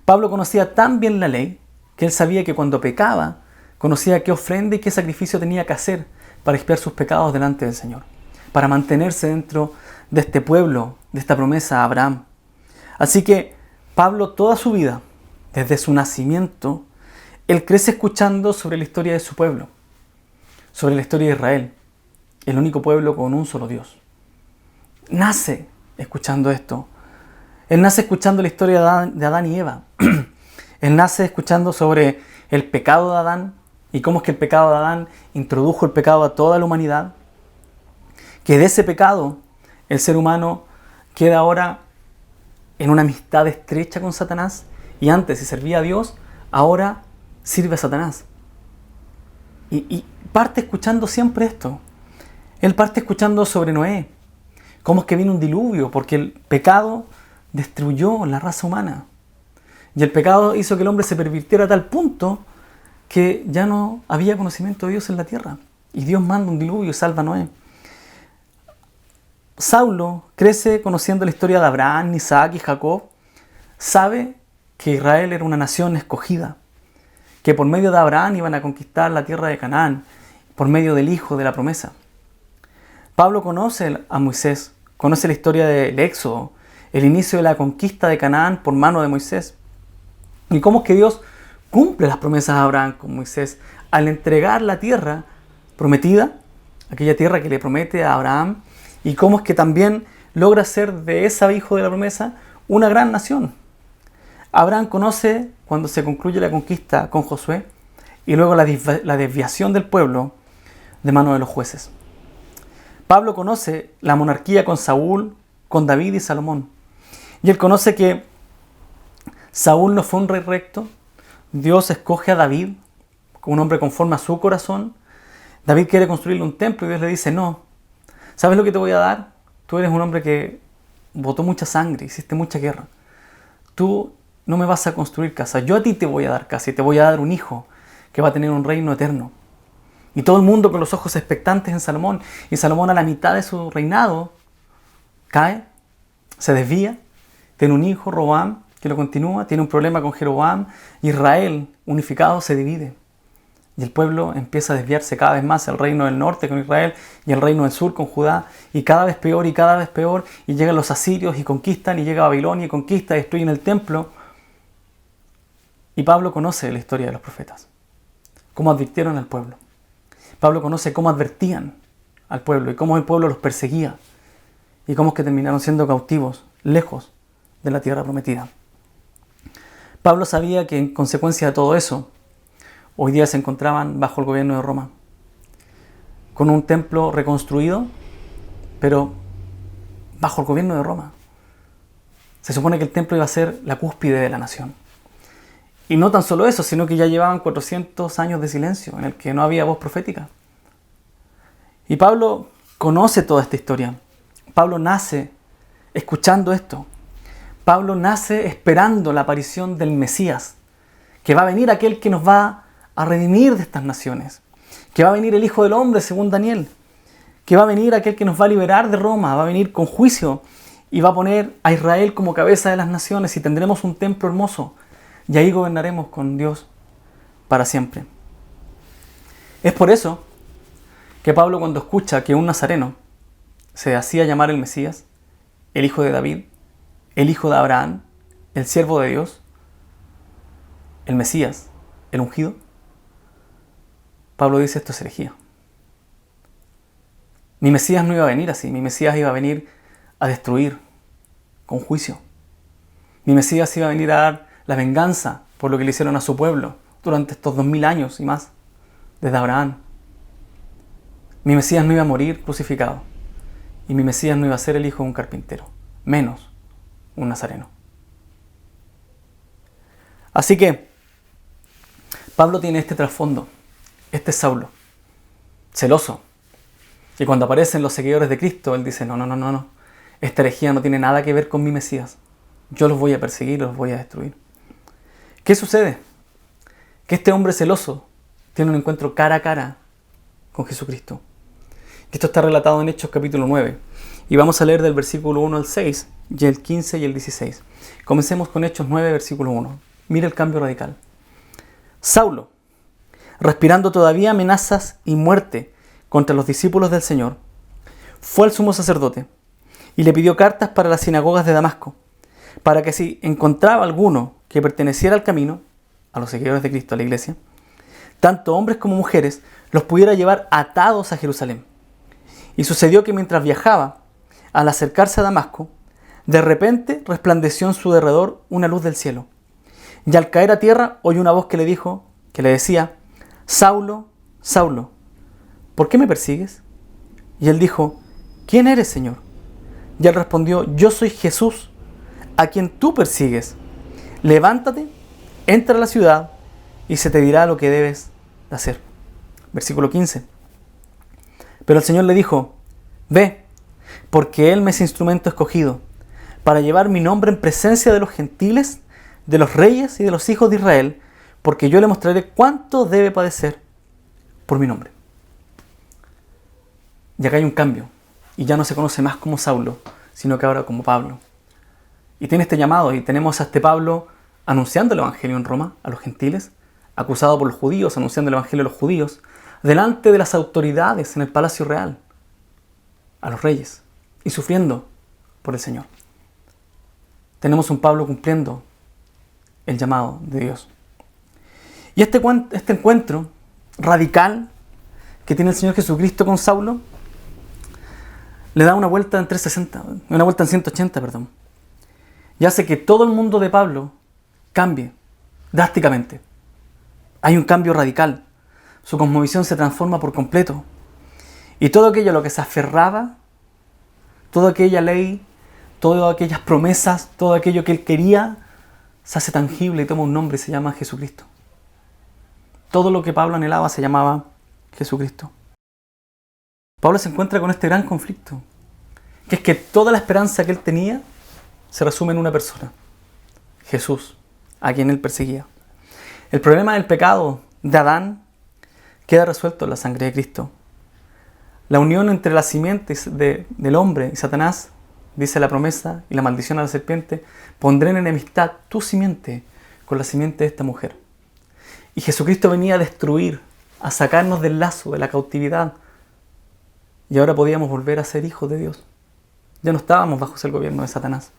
Pablo conocía tan bien la ley que él sabía que cuando pecaba, conocía qué ofrenda y qué sacrificio tenía que hacer para expiar sus pecados delante del Señor, para mantenerse dentro de este pueblo, de esta promesa a Abraham. Así que Pablo toda su vida, desde su nacimiento, él crece escuchando sobre la historia de su pueblo, sobre la historia de Israel, el único pueblo con un solo Dios. Nace escuchando esto. Él nace escuchando la historia de Adán y Eva. Él nace escuchando sobre el pecado de Adán y cómo es que el pecado de Adán introdujo el pecado a toda la humanidad. Que de ese pecado el ser humano queda ahora en una amistad estrecha con Satanás y antes, si servía a Dios, ahora sirve a Satanás. Y parte escuchando siempre esto. Él parte escuchando sobre Noé, cómo es que vino un diluvio, porque el pecado destruyó la raza humana. Y el pecado hizo que el hombre se pervirtiera a tal punto que ya no había conocimiento de Dios en la tierra. Y Dios manda un diluvio y salva a Noé. Saulo crece conociendo la historia de Abraham, Isaac y Jacob. Sabe que Israel era una nación escogida, que por medio de Abraham iban a conquistar la tierra de Canaán, por medio del hijo de la promesa. Pablo conoce a Moisés, conoce la historia del Éxodo, el inicio de la conquista de Canaán por mano de Moisés. Y cómo es que Dios cumple las promesas de Abraham con Moisés al entregar la tierra prometida, aquella tierra que le promete a Abraham, y cómo es que también logra ser de ese hijo de la promesa una gran nación. Abraham conoce cuando se concluye la conquista con Josué y luego la desviación del pueblo de mano de los jueces. Pablo conoce la monarquía con Saúl, con David y Salomón. Y él conoce que Saúl no fue un rey recto. Dios escoge a David, un hombre conforme a su corazón. David quiere construirle un templo y Dios le dice, no. ¿Sabes lo que te voy a dar? Tú eres un hombre que botó mucha sangre, hiciste mucha guerra. Tú no me vas a construir casa. Yo a ti te voy a dar casa y te voy a dar un hijo que va a tener un reino eterno. Y todo el mundo con los ojos expectantes en Salomón. Y Salomón a la mitad de su reinado cae, se desvía, tiene un hijo, Roboam, que lo continúa, tiene un problema con Jeroboam. Israel, unificado, se divide. Y el pueblo empieza a desviarse cada vez más, el reino del norte con Israel y el reino del sur con Judá. Y cada vez peor y cada vez peor. Y llegan los asirios y conquistan, y llega Babilonia y conquista, y destruyen el templo. Y Pablo conoce la historia de los profetas, cómo advirtieron al pueblo. Pablo conoce cómo advertían al pueblo y cómo el pueblo los perseguía y cómo es que terminaron siendo cautivos, lejos de la tierra prometida. Pablo sabía que en consecuencia de todo eso, hoy día se encontraban bajo el gobierno de Roma, con un templo reconstruido, pero bajo el gobierno de Roma. Se supone que el templo iba a ser la cúspide de la nación. Y no tan solo eso, sino que ya llevaban 400 años de silencio en el que no había voz profética. Y Pablo conoce toda esta historia. Pablo nace escuchando esto. Pablo nace esperando la aparición del Mesías, que va a venir aquel que nos va a redimir de estas naciones, que va a venir el Hijo del Hombre, según Daniel, que va a venir aquel que nos va a liberar de Roma, va a venir con juicio y va a poner a Israel como cabeza de las naciones y tendremos un templo hermoso. y ahí gobernaremos con Dios para siempre. Es por eso que Pablo, cuando escucha que un nazareno se hacía llamar el Mesías, el hijo de David, el hijo de Abraham, el siervo de Dios, el Mesías, el ungido, Pablo dice: esto es herejía. Mi Mesías no iba a venir así, mi Mesías iba a venir a destruir con juicio. Mi Mesías iba a venir a dar la venganza por lo que le hicieron a su pueblo durante estos 2000 años y más, desde Abraham. Mi Mesías no iba a morir crucificado, y mi Mesías no iba a ser el hijo de un carpintero, menos un nazareno. Así que Pablo tiene este trasfondo, este Saulo, celoso, y cuando aparecen los seguidores de Cristo, él dice: no, esta herejía no tiene nada que ver con mi Mesías, yo los voy a perseguir, los voy a destruir. ¿Qué sucede? Que este hombre celoso tiene un encuentro cara a cara con Jesucristo. Esto está relatado en Hechos capítulo 9, y vamos a leer del versículo 1 al 6, y el 15 y el 16. Comencemos con Hechos 9, versículo 1. Mira el cambio radical. Saulo, respirando todavía amenazas y muerte contra los discípulos del Señor, fue al sumo sacerdote y le pidió cartas para las sinagogas de Damasco, para que si encontraba alguno que perteneciera al camino, a los seguidores de Cristo, a la iglesia, tanto hombres como mujeres, los pudiera llevar atados a Jerusalén. Y sucedió que mientras viajaba, al acercarse a Damasco, de repente resplandeció en su derredor una luz del cielo. Y al caer a tierra oyó una voz que le decía: Saulo, Saulo, ¿por qué me persigues? Y él dijo: ¿quién eres, Señor? Y él respondió: yo soy Jesús, a quien tú persigues. Levántate, entra a la ciudad, y se te dirá lo que debes de hacer. Versículo 15. Pero el Señor le dijo: ve, porque Él me es instrumento escogido, para llevar mi nombre en presencia de los gentiles, de los reyes y de los hijos de Israel, porque yo le mostraré cuánto debe padecer por mi nombre. Y acá hay un cambio, y ya no se conoce más como Saulo, sino que ahora como Pablo. Y tiene este llamado, y tenemos a este Pablo anunciando el Evangelio en Roma a los gentiles, acusado por los judíos, anunciando el Evangelio a los judíos, delante de las autoridades en el palacio real, a los reyes, y sufriendo por el Señor. Tenemos un Pablo cumpliendo el llamado de Dios. Y este encuentro radical que tiene el Señor Jesucristo con Saulo le da una vuelta en 180, y hace que todo el mundo de Pablo cambie drásticamente. Hay un cambio radical. Su cosmovisión se transforma por completo. Y todo aquello a lo que se aferraba, toda aquella ley, todas aquellas promesas, todo aquello que él quería, se hace tangible y toma un nombre y se llama Jesucristo. Todo lo que Pablo anhelaba se llamaba Jesucristo. Pablo se encuentra con este gran conflicto, que es que toda la esperanza que él tenía se resume en una persona: Jesús, a quien él perseguía. El problema del pecado de Adán queda resuelto en la sangre de Cristo. La unión entre la simiente del hombre y Satanás, dice la promesa y la maldición a la serpiente: pondré en enemistad tu simiente con la simiente de esta mujer. Y Jesucristo venía a destruir, a sacarnos del lazo, de la cautividad. Y ahora podíamos volver a ser hijos de Dios. Ya no estábamos bajo el gobierno de Satanás.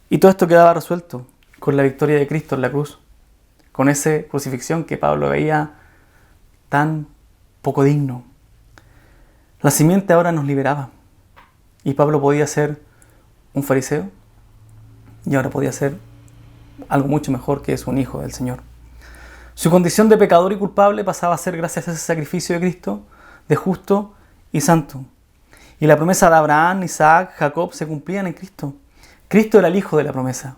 Y todo esto quedaba resuelto con la victoria de Cristo en la cruz, con esa crucifixión que Pablo veía tan poco digno. La simiente ahora nos liberaba, y Pablo podía ser un fariseo, y ahora podía ser algo mucho mejor, que es un hijo del Señor. Su condición de pecador y culpable pasaba a ser, gracias a ese sacrificio de Cristo, de justo y santo. Y la promesa de Abraham, Isaac, Jacob se cumplían en Cristo. Cristo era el hijo de la promesa.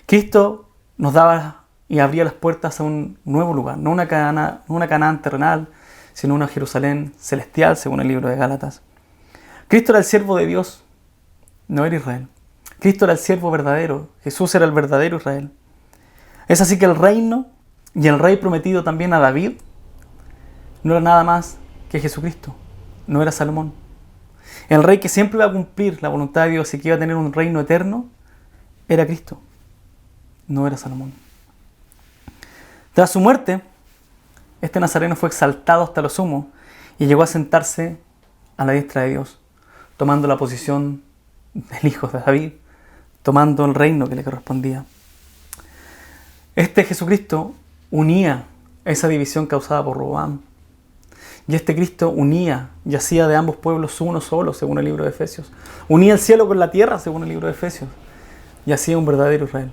Cristo nos daba y abría las puertas a un nuevo lugar, no una Canaán terrenal, sino una Jerusalén celestial, según el libro de Gálatas. Cristo era el siervo de Dios, no era Israel. Cristo era el siervo verdadero, Jesús era el verdadero Israel. Es así que el reino y el rey prometido también a David no era nada más que Jesucristo, no era Salomón. El rey que siempre iba a cumplir la voluntad de Dios y que iba a tener un reino eterno era Cristo. no era Salomón. Tras su muerte, este nazareno fue exaltado hasta lo sumo y llegó a sentarse a la diestra de Dios, tomando la posición del hijo de David, tomando el reino que le correspondía. Este Jesucristo unía esa división causada por Roboam. Y este Cristo unía y hacía de ambos pueblos uno solo, según el libro de Efesios. Unía el cielo con la tierra, según el libro de Efesios. Y hacía un verdadero Israel.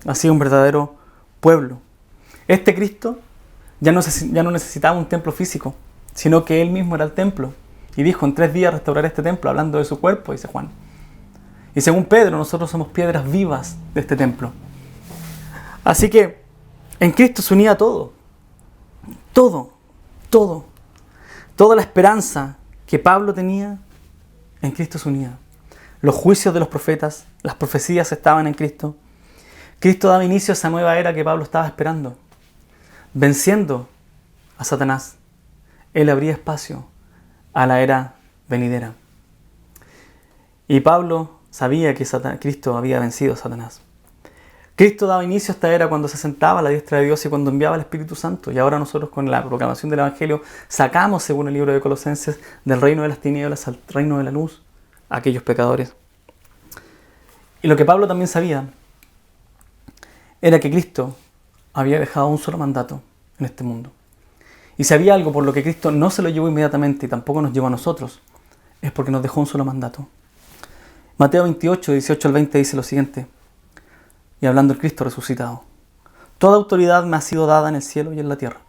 Hacía un verdadero pueblo. Este Cristo ya no necesitaba un templo físico, sino que Él mismo era el templo. Y dijo, en 3 días restauraré este templo, hablando de su cuerpo, dice Juan. Y según Pedro, nosotros somos piedras vivas de este templo. Así que en Cristo se unía todo. Todo. Toda la esperanza que Pablo tenía, en Cristo se unía. Los juicios de los profetas, las profecías estaban en Cristo. Cristo daba inicio a esa nueva era que Pablo estaba esperando. Venciendo a Satanás, Él abría espacio a la era venidera. Y Pablo sabía que Cristo había vencido a Satanás. Cristo daba inicio a esta era cuando se sentaba a la diestra de Dios y cuando enviaba el Espíritu Santo. Y ahora nosotros con la proclamación del Evangelio sacamos, según el libro de Colosenses, del reino de las tinieblas al reino de la luz a aquellos pecadores. Y lo que Pablo también sabía era que Cristo había dejado un solo mandato en este mundo. Y si había algo por lo que Cristo no se lo llevó inmediatamente y tampoco nos llevó a nosotros, es porque nos dejó un solo mandato. Mateo 28, 18 al 20 dice lo siguiente, y hablando del Cristo resucitado: toda autoridad me ha sido dada en el cielo y en la tierra.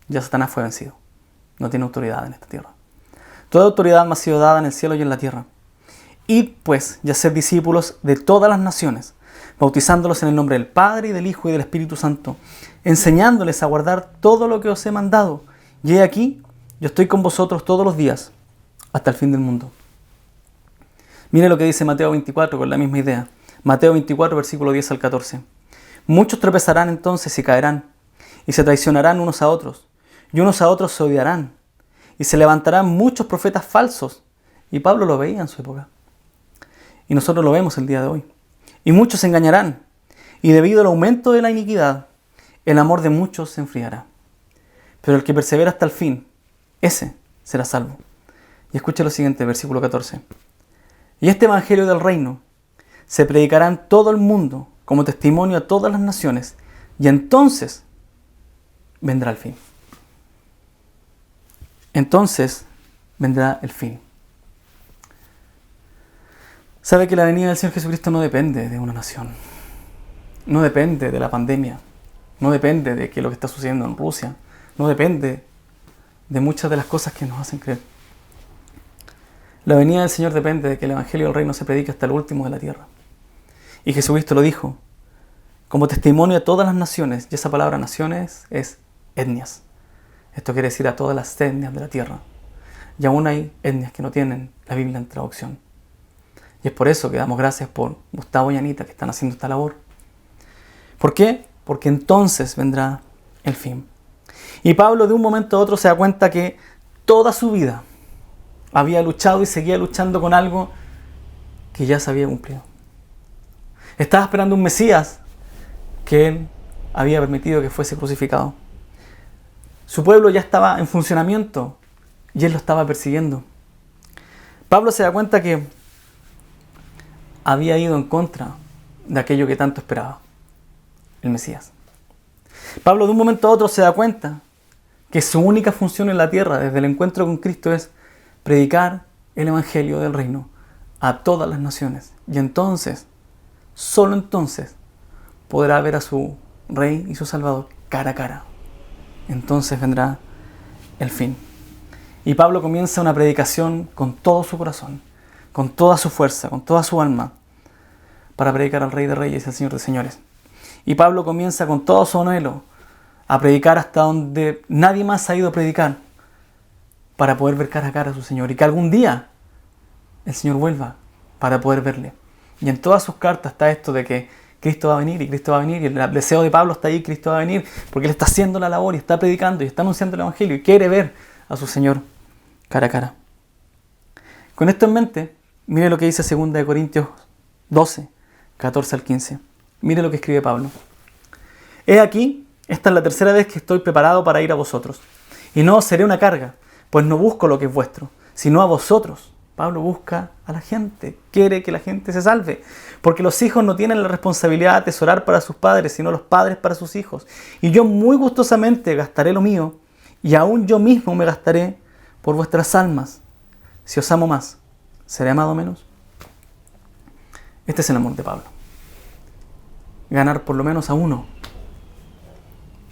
Ya Satanás fue vencido, no tiene autoridad en esta tierra. Toda autoridad me ha sido dada en el cielo y en la tierra. Id pues y haced discípulos de todas las naciones, bautizándolos en el nombre del Padre y del Hijo y del Espíritu Santo, enseñándoles a guardar todo lo que os he mandado. Y he aquí, yo estoy con vosotros todos los días, hasta el fin del mundo. Mire lo que dice Mateo 24 con la misma idea. Mateo 24, versículo 10 al 14. Muchos tropezarán entonces y caerán, y se traicionarán unos a otros, y unos a otros se odiarán, y se levantarán muchos profetas falsos. Y Pablo lo veía en su época. Y nosotros lo vemos el día de hoy. Y muchos se engañarán, y debido al aumento de la iniquidad, el amor de muchos se enfriará. Pero el que persevera hasta el fin, ese será salvo. Y escucha lo siguiente, versículo 14. Y este evangelio del reino se predicará en todo el mundo como testimonio a todas las naciones, y entonces vendrá el fin. Entonces vendrá el fin. Sabe que la venida del Señor Jesucristo no depende de una nación, no depende de la pandemia, no depende de lo que está sucediendo en Rusia, no depende de muchas de las cosas que nos hacen creer. La venida del Señor depende de que el Evangelio del Reino se predique hasta el último de la tierra. Y Jesucristo lo dijo como testimonio a todas las naciones, y esa palabra naciones es etnias. Esto quiere decir a todas las etnias de la tierra. Y aún hay etnias que no tienen la Biblia en traducción. Y es por eso que damos gracias por Gustavo y Anita que están haciendo esta labor. ¿Por qué? Porque entonces vendrá el fin. Y Pablo de un momento a otro se da cuenta que toda su vida había luchado y seguía luchando con algo que ya se había cumplido. Estaba esperando un Mesías que él había permitido que fuese crucificado. Su pueblo ya estaba en funcionamiento y él lo estaba persiguiendo. Pablo se da cuenta que había ido en contra de aquello que tanto esperaba, el Mesías. Pablo de un momento a otro se da cuenta que su única función en la tierra desde el encuentro con Cristo es predicar el Evangelio del Reino a todas las naciones. Y entonces, solo entonces, podrá ver a su Rey y su Salvador cara a cara. Entonces vendrá el fin. Y Pablo comienza una predicación con todo su corazón, con toda su fuerza, con toda su alma, para predicar al Rey de Reyes y al Señor de Señores. Y Pablo comienza con todo su anhelo a predicar hasta donde nadie más ha ido a predicar, para poder ver cara a cara a su Señor, y que algún día el Señor vuelva para poder verle. Y en todas sus cartas está esto de que Cristo va a venir y Cristo va a venir, y el deseo de Pablo está ahí, Cristo va a venir, porque él está haciendo la labor y está predicando y está anunciando el Evangelio y quiere ver a su Señor cara a cara. Con esto en mente, mire lo que dice 2 Corintios 12, 14 al 15. Mire lo que escribe Pablo. He aquí, esta es la tercera vez que estoy preparado para ir a vosotros. Y no os seré una carga, pues no busco lo que es vuestro, sino a vosotros. Pablo busca a la gente, quiere que la gente se salve, porque los hijos no tienen la responsabilidad de atesorar para sus padres, sino los padres para sus hijos. Y yo muy gustosamente gastaré lo mío, y aún yo mismo me gastaré por vuestras almas. Si os amo más, ¿seré amado menos? Este es el amor de Pablo. Ganar por lo menos a uno.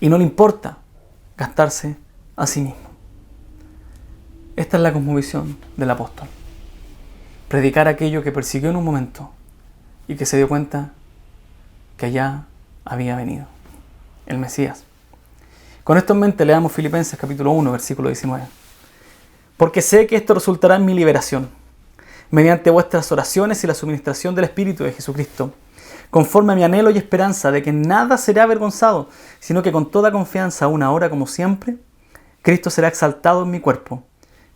Y no le importa gastarse a sí mismo. Esta es la cosmovisión del apóstol. Predicar aquello que persiguió en un momento y que se dio cuenta que ya había venido el Mesías. Con esto en mente leamos Filipenses capítulo 1, versículo 19. Porque sé que esto resultará en mi liberación, mediante vuestras oraciones y la suministración del Espíritu de Jesucristo, conforme a mi anhelo y esperanza de que nada será avergonzado, sino que con toda confianza, aún ahora como siempre, Cristo será exaltado en mi cuerpo,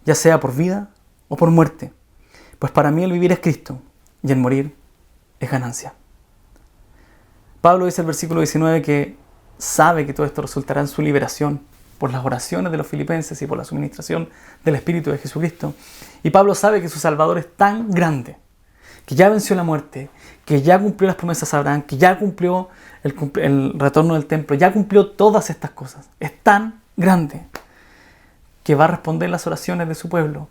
ya sea por vida o por muerte. Pues para mí el vivir es Cristo y el morir es ganancia. Pablo dice en el versículo 19 que sabe que todo esto resultará en su liberación por las oraciones de los filipenses y por la suministración del Espíritu de Jesucristo. Y Pablo sabe que su Salvador es tan grande, que ya venció la muerte, que ya cumplió las promesas a Abraham, que ya cumplió el retorno del templo, ya cumplió todas estas cosas. Es tan grande que va a responder las oraciones de su pueblo.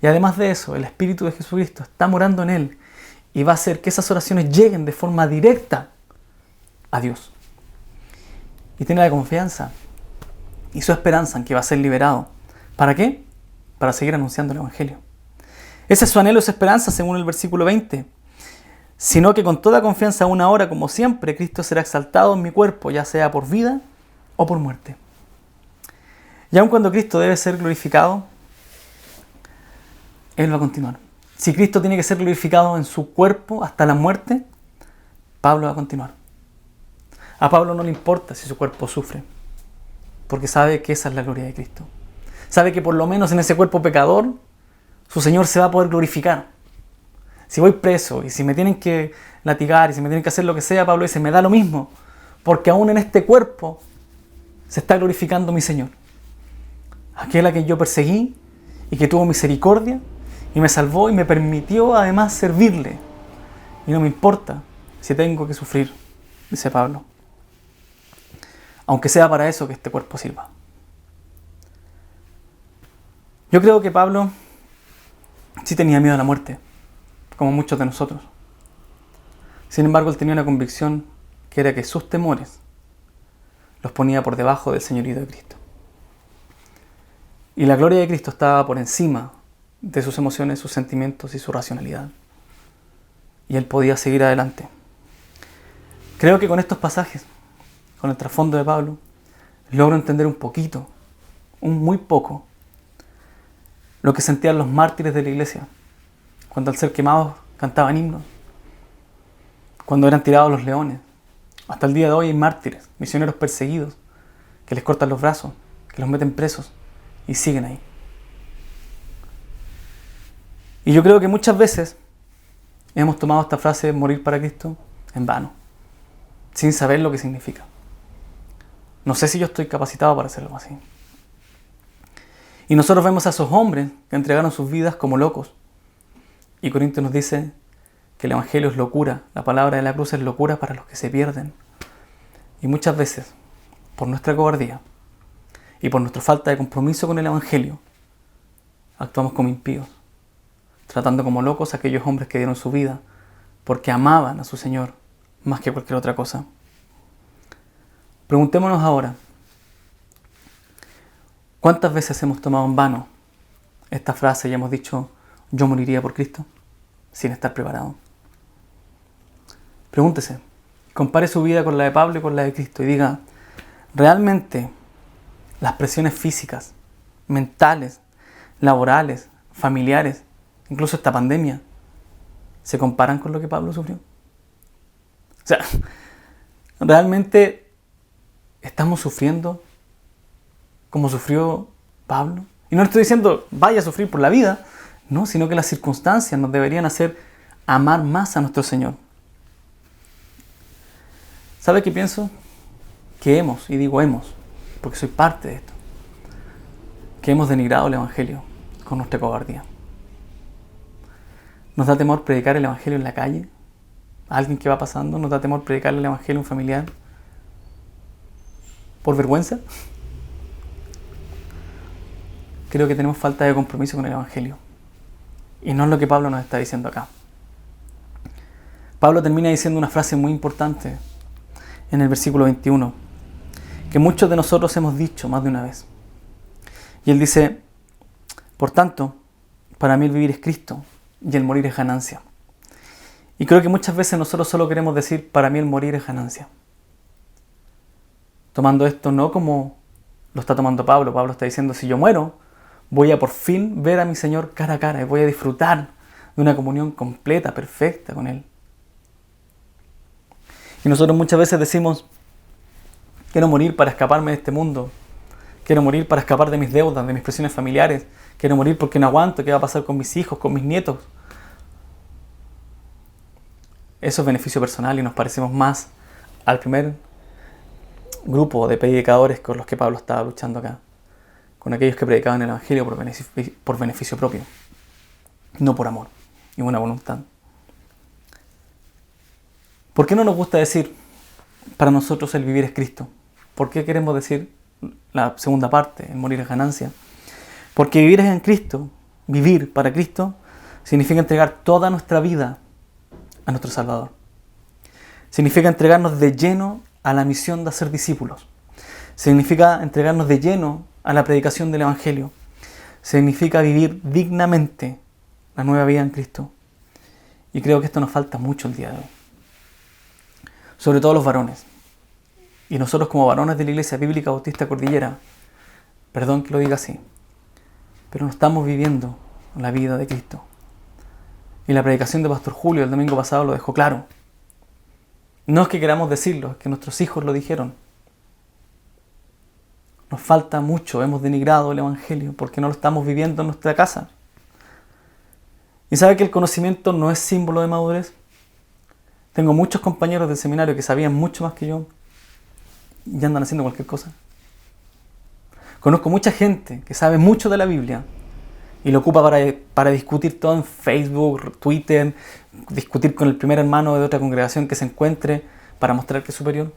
Y además de eso, el Espíritu de Jesucristo está morando en él y va a hacer que esas oraciones lleguen de forma directa a Dios. Y tiene la confianza y su esperanza en que va a ser liberado. ¿Para qué? Para seguir anunciando el Evangelio. Ese es su anhelo y su esperanza según el versículo 20. Sino que con toda confianza aún ahora, como siempre, Cristo será exaltado en mi cuerpo, ya sea por vida o por muerte. Y aun cuando Cristo debe ser glorificado, Él va a continuar. Si Cristo tiene que ser glorificado en su cuerpo hasta la muerte, Pablo va a continuar. A Pablo no le importa si su cuerpo sufre, porque sabe que esa es la gloria de Cristo. Sabe que por lo menos en ese cuerpo pecador, su Señor se va a poder glorificar. Si voy preso y si me tienen que latigar y si me tienen que hacer lo que sea, Pablo dice, me da lo mismo, porque aún en este cuerpo se está glorificando mi Señor. Aquel a quien yo perseguí y que tuvo misericordia y me salvó y me permitió además servirle. Y no me importa si tengo que sufrir, dice Pablo, aunque sea para eso que este cuerpo sirva. Yo creo que Pablo sí tenía miedo a la muerte, como muchos de nosotros. Sin embargo, él tenía una convicción que era que sus temores los ponía por debajo del señorío de Cristo. Y la gloria de Cristo estaba por encima de sus emociones, sus sentimientos y su racionalidad. Y él podía seguir adelante. Creo que con estos pasajes, con el trasfondo de Pablo, logro entender un poquito, un muy poco, lo que sentían los mártires de la iglesia, cuando al ser quemados cantaban himnos, cuando eran tirados los leones. Hasta el día de hoy hay mártires, misioneros perseguidos, que les cortan los brazos, que los meten presos y siguen ahí. Y yo creo que muchas veces hemos tomado esta frase morir para Cristo en vano, sin saber lo que significa. No sé si yo estoy capacitado para hacerlo así. Y nosotros vemos a esos hombres que entregaron sus vidas como locos. Y Corintios nos dice que el Evangelio es locura, la palabra de la cruz es locura para los que se pierden. Y muchas veces, por nuestra cobardía y por nuestra falta de compromiso con el Evangelio, actuamos como impíos, tratando como locos a aquellos hombres que dieron su vida porque amaban a su Señor más que cualquier otra cosa. Preguntémonos ahora, ¿cuántas veces hemos tomado en vano esta frase y hemos dicho, yo moriría por Cristo, sin estar preparado? Pregúntese, compare su vida con la de Pablo y con la de Cristo y diga, ¿realmente las presiones físicas, mentales, laborales, familiares, incluso esta pandemia, se comparan con lo que Pablo sufrió? O sea, ¿realmente estamos sufriendo como sufrió Pablo? Y no estoy diciendo vaya a sufrir por la vida, no, sino que las circunstancias nos deberían hacer amar más a nuestro Señor. ¿Sabe qué pienso? que hemos, y digo hemos, porque soy parte de esto, que hemos denigrado el Evangelio con nuestra cobardía. Nos da temor predicar el Evangelio en la calle, a alguien que va pasando, nos da temor predicar el Evangelio a un familiar, por vergüenza. Creo que tenemos falta de compromiso con el Evangelio. Y no es lo que Pablo nos está diciendo acá. Pablo termina diciendo una frase muy importante en el versículo 21, que muchos de nosotros hemos dicho más de una vez. Y él dice, por tanto, para mí el vivir es Cristo y el morir es ganancia. Y creo que muchas veces nosotros solo queremos decir, para mí el morir es ganancia. Tomando esto no como lo está tomando Pablo. Pablo está diciendo, si yo muero, voy a por fin ver a mi Señor cara a cara y voy a disfrutar de una comunión completa, perfecta con Él. Y nosotros muchas veces decimos, quiero morir para escaparme de este mundo, quiero morir para escapar de mis deudas, de mis presiones familiares, quiero morir porque no aguanto qué va a pasar con mis hijos, con mis nietos. Eso es beneficio personal y nos parecemos más al primer grupo de predicadores con los que Pablo estaba luchando acá, con aquellos que predicaban el Evangelio por beneficio propio, no por amor y buena voluntad. ¿Por qué no nos gusta decir, para nosotros el vivir es Cristo? ¿Por qué queremos decir la segunda parte, el morir es ganancia? Porque vivir es en Cristo, vivir para Cristo, significa entregar toda nuestra vida a nuestro Salvador. Significa entregarnos de lleno a la misión de hacer discípulos. Significa entregarnos de lleno a la predicación del Evangelio. Significa vivir dignamente la nueva vida en Cristo. Y creo que esto nos falta mucho el día de hoy. Sobre todo los varones. Y nosotros como varones de la Iglesia Bíblica Bautista Cordillera, perdón que lo diga así, pero no estamos viviendo la vida de Cristo. Y la predicación de Pastor Julio el domingo pasado lo dejó claro. No es que queramos decirlo, es que nuestros hijos lo dijeron. Nos falta mucho, hemos denigrado el Evangelio porque no lo estamos viviendo en nuestra casa. ¿Y sabe que el conocimiento no es símbolo de madurez? Tengo muchos compañeros del seminario que sabían mucho más que yo y andan haciendo cualquier cosa. Conozco mucha gente que sabe mucho de la Biblia y lo ocupa para discutir todo en Facebook, Twitter, discutir con el primer hermano de otra congregación que se encuentre para mostrar que es superior.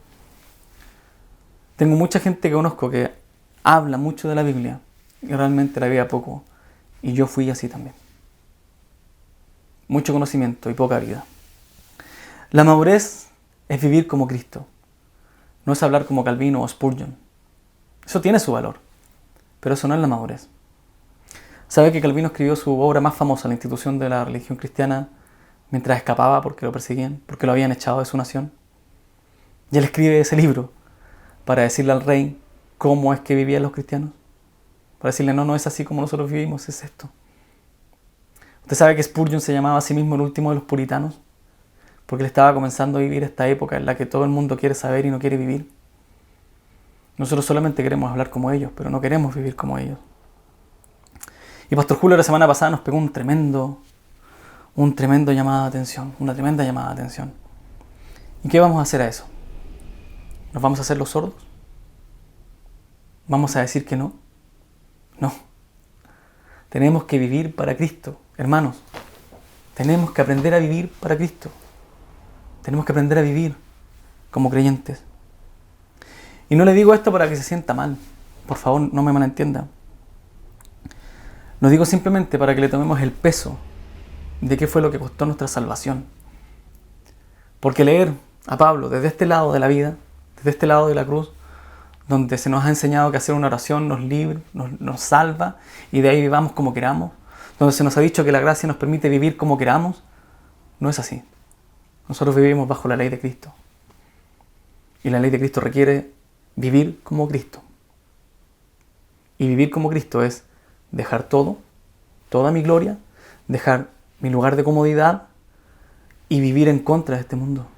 Tengo mucha gente que conozco que habla mucho de la Biblia y realmente la vive poco. Y yo fui así también. Mucho conocimiento y poca vida. La madurez es vivir como Cristo. No es hablar como Calvino o Spurgeon. Eso tiene su valor, pero eso no es la madurez. ¿Sabe que Calvino escribió su obra más famosa, La institución de la religión cristiana, mientras escapaba porque lo perseguían, porque lo habían echado de su nación? Y él escribe ese libro para decirle al rey cómo es que vivían los cristianos. Para decirle, no es así como nosotros vivimos, es esto. ¿Usted sabe que Spurgeon se llamaba a sí mismo el último de los puritanos? Porque él estaba comenzando a vivir esta época en la que todo el mundo quiere saber y no quiere vivir. Nosotros solamente queremos hablar como ellos, pero no queremos vivir como ellos. Y Pastor Julio la semana pasada nos pegó un tremendo llamada de atención, una tremenda llamada de atención. ¿Y qué vamos a hacer a eso? ¿Nos vamos a hacer los sordos? ¿Vamos a decir que no? No. Tenemos que vivir para Cristo, hermanos. Tenemos que aprender a vivir para Cristo. Tenemos que aprender a vivir como creyentes. Y no le digo esto para que se sienta mal. Por favor, no me malentienda. Lo digo simplemente para que le tomemos el peso de qué fue lo que costó nuestra salvación. Porque leer a Pablo desde este lado de la vida, desde este lado de la cruz, donde se nos ha enseñado que hacer una oración nos libra, nos salva y de ahí vivamos como queramos, donde se nos ha dicho que la gracia nos permite vivir como queramos, no es así. Nosotros vivimos bajo la ley de Cristo. Y la ley de Cristo requiere vivir como Cristo. Y vivir como Cristo es dejar todo, toda mi gloria, dejar mi lugar de comodidad y vivir en contra de este mundo.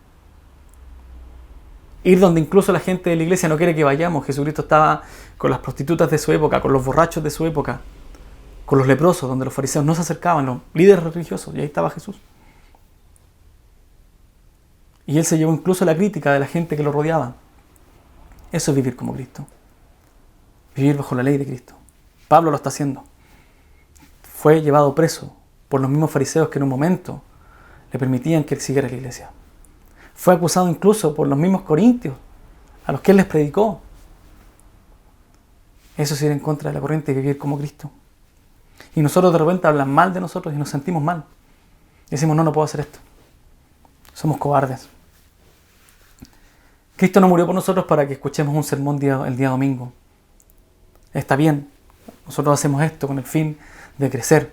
Ir donde incluso la gente de la iglesia no quiere que vayamos. Jesucristo estaba con las prostitutas de su época, con los borrachos de su época, con los leprosos, donde los fariseos no se acercaban, los líderes religiosos, y ahí estaba Jesús. Y él se llevó incluso la crítica de la gente que lo rodeaba. Eso es vivir como Cristo. Vivir bajo la ley de Cristo. Pablo lo está haciendo. Fue llevado preso por los mismos fariseos que en un momento le permitían que él siguiera la iglesia. Fue acusado incluso por los mismos corintios a los que él les predicó. Eso es ir en contra de la corriente y vivir como Cristo. Y nosotros de repente hablan mal de nosotros y nos sentimos mal. Y decimos, no puedo hacer esto. Somos cobardes. Cristo no murió por nosotros para que escuchemos un sermón el día domingo. Está bien. Nosotros hacemos esto con el fin de crecer.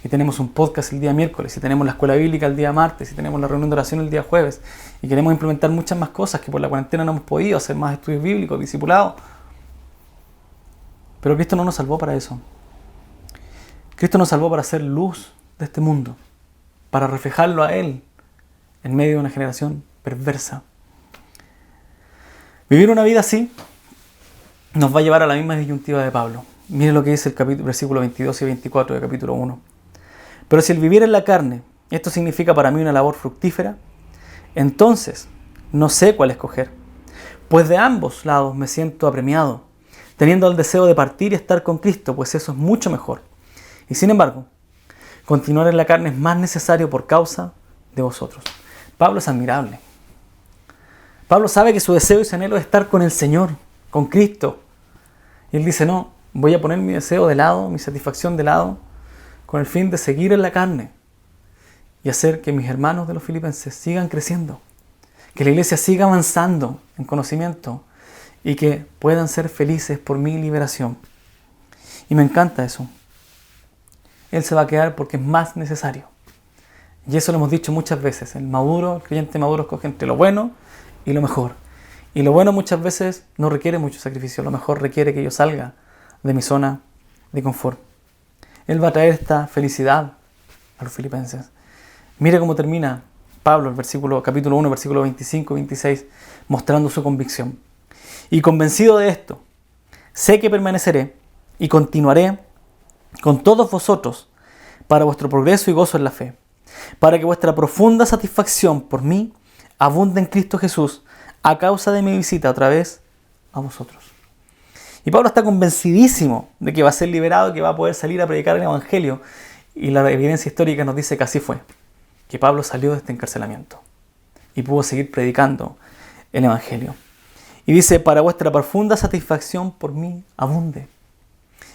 Y tenemos un podcast el día miércoles, y tenemos la escuela bíblica el día martes, y tenemos la reunión de oración el día jueves. Y queremos implementar muchas más cosas que por la cuarentena no hemos podido, hacer más estudios bíblicos, discipulados. Pero Cristo no nos salvó para eso. Cristo nos salvó para ser luz de este mundo, para reflejarlo a Él en medio de una generación perversa. Vivir una vida así nos va a llevar a la misma disyuntiva de Pablo. Miren lo que dice el versículo 22 y 24 del capítulo 1. Pero si el vivir en la carne, esto significa para mí una labor fructífera, entonces no sé cuál escoger, pues de ambos lados me siento apremiado, teniendo el deseo de partir y estar con Cristo, pues eso es mucho mejor. Y sin embargo, continuar en la carne es más necesario por causa de vosotros. Pablo es admirable. Pablo sabe que su deseo y su anhelo es estar con el Señor, con Cristo. Y él dice, no, voy a poner mi deseo de lado, mi satisfacción de lado, con el fin de seguir en la carne y hacer que mis hermanos de los filipenses sigan creciendo, que la iglesia siga avanzando en conocimiento y que puedan ser felices por mi liberación. Y me encanta eso. Él se va a quedar porque es más necesario. Y eso lo hemos dicho muchas veces. El creyente maduro escoge entre lo bueno y lo mejor. Y lo bueno muchas veces no requiere mucho sacrificio. Lo mejor requiere que yo salga de mi zona de confort. Él va a traer esta felicidad a los filipenses. Mire cómo termina Pablo el capítulo 1, versículo 25 y 26, mostrando su convicción. Y convencido de esto, sé que permaneceré y continuaré con todos vosotros para vuestro progreso y gozo en la fe, para que vuestra profunda satisfacción por mí abunde en Cristo Jesús a causa de mi visita otra vez a vosotros. Y Pablo está convencidísimo de que va a ser liberado y que va a poder salir a predicar el Evangelio. Y la evidencia histórica nos dice que así fue, que Pablo salió de este encarcelamiento y pudo seguir predicando el Evangelio. Y dice, para vuestra profunda satisfacción por mí abunde.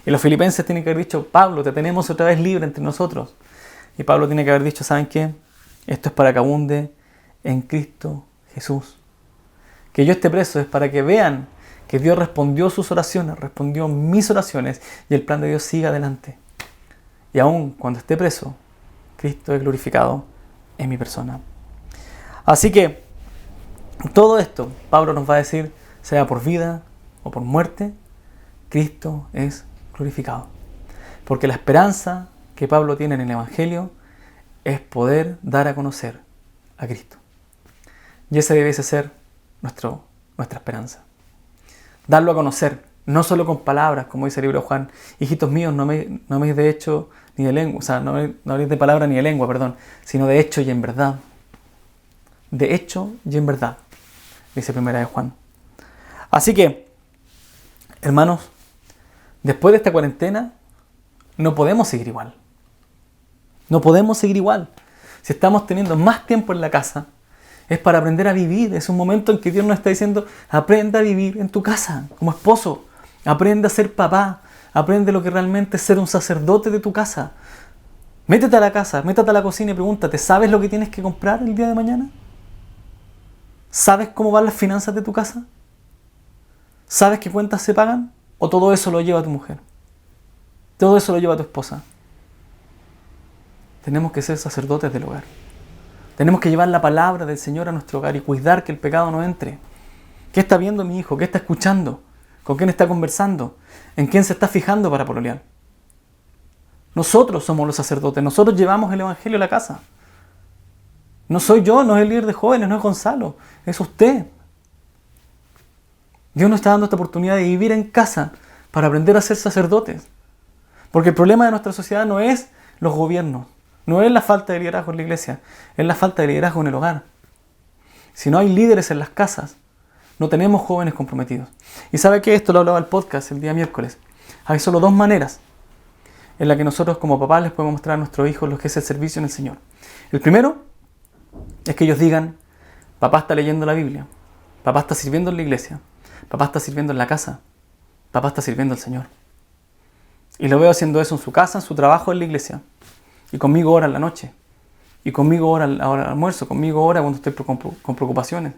Y los filipenses tienen que haber dicho, Pablo, te tenemos otra vez libre entre nosotros. Y Pablo tiene que haber dicho, ¿saben qué? Esto es para que abunde en Cristo Jesús. Que yo esté preso es para que vean que Dios respondió sus oraciones, respondió mis oraciones y el plan de Dios siga adelante. Y aún cuando esté preso, Cristo es glorificado en mi persona. Así que todo esto, Pablo nos va a decir, sea por vida o por muerte, Cristo es glorificado. Porque la esperanza que Pablo tiene en el Evangelio es poder dar a conocer a Cristo. Y esa debe ser nuestra esperanza. Darlo a conocer, no solo con palabras, como dice el libro de Juan. Hijitos míos, no me de hecho ni de lengua, o sea, no habléis de palabra ni de lengua, perdón, sino de hecho y en verdad. De hecho y en verdad, dice primera de Juan. Así que, hermanos, después de esta cuarentena, no podemos seguir igual. No podemos seguir igual. Si estamos teniendo más tiempo en la casa, es para aprender a vivir. Es un momento en que Dios nos está diciendo, aprenda a vivir en tu casa, como esposo. Aprende a ser papá. Aprende lo que realmente es ser un sacerdote de tu casa. Métete a la casa, métete a la cocina y pregúntate, ¿sabes lo que tienes que comprar el día de mañana? ¿Sabes cómo van las finanzas de tu casa? ¿Sabes qué cuentas se pagan? ¿O todo eso lo lleva tu mujer? Todo eso lo lleva tu esposa. Tenemos que ser sacerdotes del hogar. Tenemos que llevar la palabra del Señor a nuestro hogar y cuidar que el pecado no entre. ¿Qué está viendo mi hijo? ¿Qué está escuchando? ¿Con quién está conversando? ¿En quién se está fijando para pololear? Nosotros somos los sacerdotes. Nosotros llevamos el Evangelio a la casa. No soy yo, no es el líder de jóvenes, no es Gonzalo. Es usted. Dios nos está dando esta oportunidad de vivir en casa para aprender a ser sacerdotes. Porque el problema de nuestra sociedad no es los gobiernos. No es la falta de liderazgo en la iglesia, es la falta de liderazgo en el hogar. Si no hay líderes en las casas, No tenemos jóvenes comprometidos. ¿Y sabe qué? Esto lo hablaba el podcast el día miércoles. Hay solo 2 maneras en las que nosotros como papás les podemos mostrar a nuestros hijos lo que es el servicio en el Señor. El primero es que ellos digan: papá está leyendo la Biblia, papá está sirviendo en la iglesia, papá está sirviendo en la casa, papá está sirviendo al Señor. Y lo veo haciendo eso en su casa, en su trabajo, en la iglesia. Y conmigo ora en la noche. Y conmigo ora al almuerzo, conmigo ora cuando estoy con preocupaciones.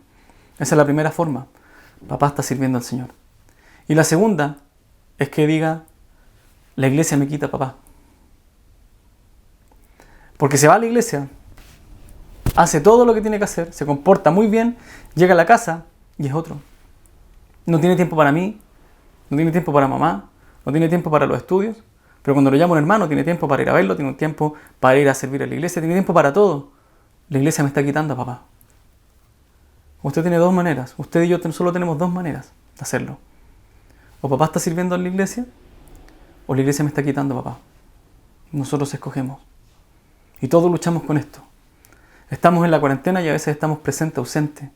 Esa es la primera forma. Papá está sirviendo al Señor. Y la segunda es que diga: la iglesia me quita a papá. Porque se va a la iglesia, hace todo lo que tiene que hacer, se comporta muy bien, llega a la casa y es otro. No tiene tiempo para mí, no tiene tiempo para mamá, no tiene tiempo para los estudios, pero cuando lo llamo un hermano tiene tiempo para ir a verlo, tiene tiempo para ir a servir a la iglesia, tiene tiempo para todo. La iglesia me está quitando a papá. Usted tiene 2 maneras, usted y yo solo tenemos 2 maneras de hacerlo. O papá está sirviendo en la iglesia, o la iglesia me está quitando a papá. Nosotros escogemos. Y todos luchamos con esto. Estamos en la cuarentena y a veces estamos presentes, ausentes.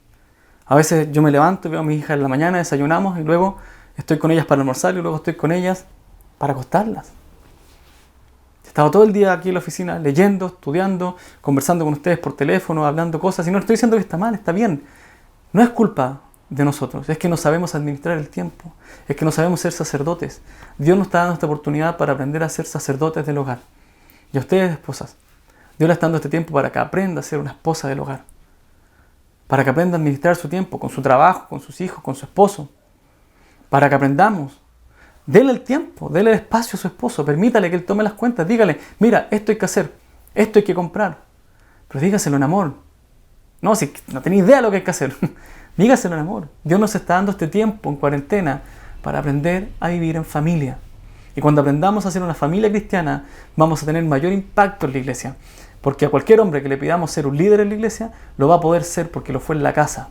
A veces yo me levanto y veo a mi hija en la mañana, desayunamos y luego estoy con ellas para almorzar y luego estoy con ellas para acostarlas. He estado todo el día aquí en la oficina leyendo, estudiando, conversando con ustedes por teléfono, hablando cosas. Y no estoy diciendo que está mal, está bien. No es culpa de nosotros, es que no sabemos administrar el tiempo, es que no sabemos ser sacerdotes. Dios nos está dando esta oportunidad para aprender a ser sacerdotes del hogar. Y a ustedes, esposas, Dios le está dando este tiempo para que aprenda a ser una esposa del hogar. Para que aprenda a administrar su tiempo con su trabajo, con sus hijos, con su esposo. Para que aprendamos. Dele el tiempo, dele el espacio a su esposo, permítale que él tome las cuentas, dígale: mira, esto hay que hacer, esto hay que comprar. Pero dígaselo en amor. No, si no tenéis idea de lo que hay que hacer, dígaselo en amor. Dios nos está dando este tiempo en cuarentena para aprender a vivir en familia. Y cuando aprendamos a ser una familia cristiana, vamos a tener mayor impacto en la iglesia. Porque a cualquier hombre que le pidamos ser un líder en la iglesia, lo va a poder ser porque lo fue en la casa.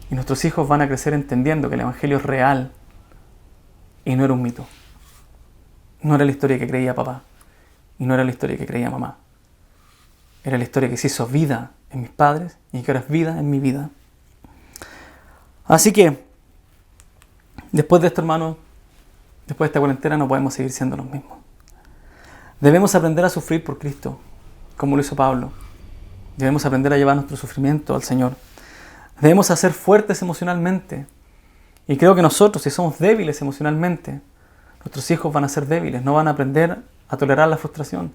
Y nuestros hijos van a crecer entendiendo que el evangelio es real y no era un mito. No era la historia que creía papá y no era la historia que creía mamá. Era la historia que se hizo vida en mis padres y que ahora es vida en mi vida. Así que, después de esto, hermanos, después de esta cuarentena no podemos seguir siendo los mismos. Debemos aprender a sufrir por Cristo, como lo hizo Pablo. Debemos aprender a llevar nuestro sufrimiento al Señor. Debemos ser fuertes emocionalmente. Y creo que nosotros, si somos débiles emocionalmente, nuestros hijos van a ser débiles, no van a aprender a tolerar la frustración.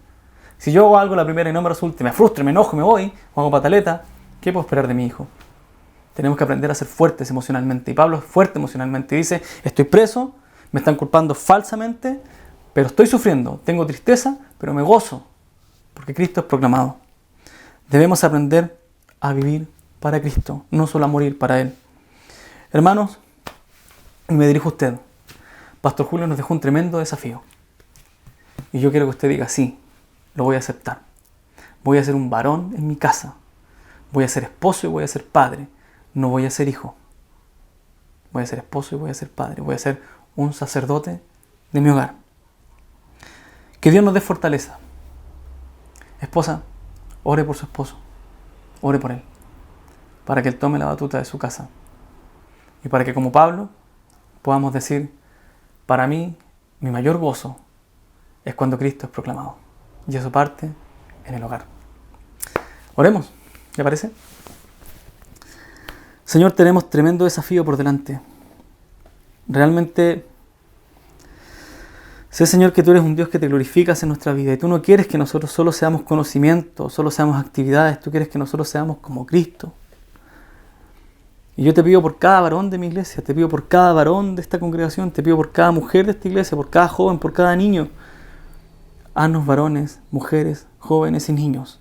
Si yo hago algo la primera y no me resulta, me frustro, me enojo, me voy, o hago pataleta, ¿qué puedo esperar de mi hijo? Tenemos que aprender a ser fuertes emocionalmente. Y Pablo es fuerte emocionalmente. Dice: estoy preso, me están culpando falsamente, pero estoy sufriendo. Tengo tristeza, pero me gozo, porque Cristo es proclamado. Debemos aprender a vivir para Cristo, no solo a morir para Él. Hermanos, me dirijo a usted. Pastor Julio nos dejó un tremendo desafío. Y yo quiero que usted diga: sí, lo voy a aceptar. Voy a ser un varón en mi casa. Voy a ser esposo y voy a ser padre. No voy a ser hijo. Voy a ser esposo y voy a ser padre. Voy a ser un sacerdote de mi hogar. Que Dios nos dé fortaleza. Esposa, ore por su esposo. Ore por él. Para que él tome la batuta de su casa. Y para que, como Pablo, podamos decir: para mí, mi mayor gozo es cuando Cristo es proclamado. Y eso parte en el hogar. Oremos, ¿le parece? Señor, tenemos tremendo desafío por delante. Realmente sé, Señor, que tú eres un Dios que te glorificas en nuestra vida y tú no quieres que nosotros solo seamos conocimiento, solo seamos actividades, tú quieres que nosotros seamos como Cristo. Y yo te pido por cada varón de mi iglesia, te pido por cada varón de esta congregación, te pido por cada mujer de esta iglesia, por cada joven, por cada niño. Haznos varones, mujeres, jóvenes y niños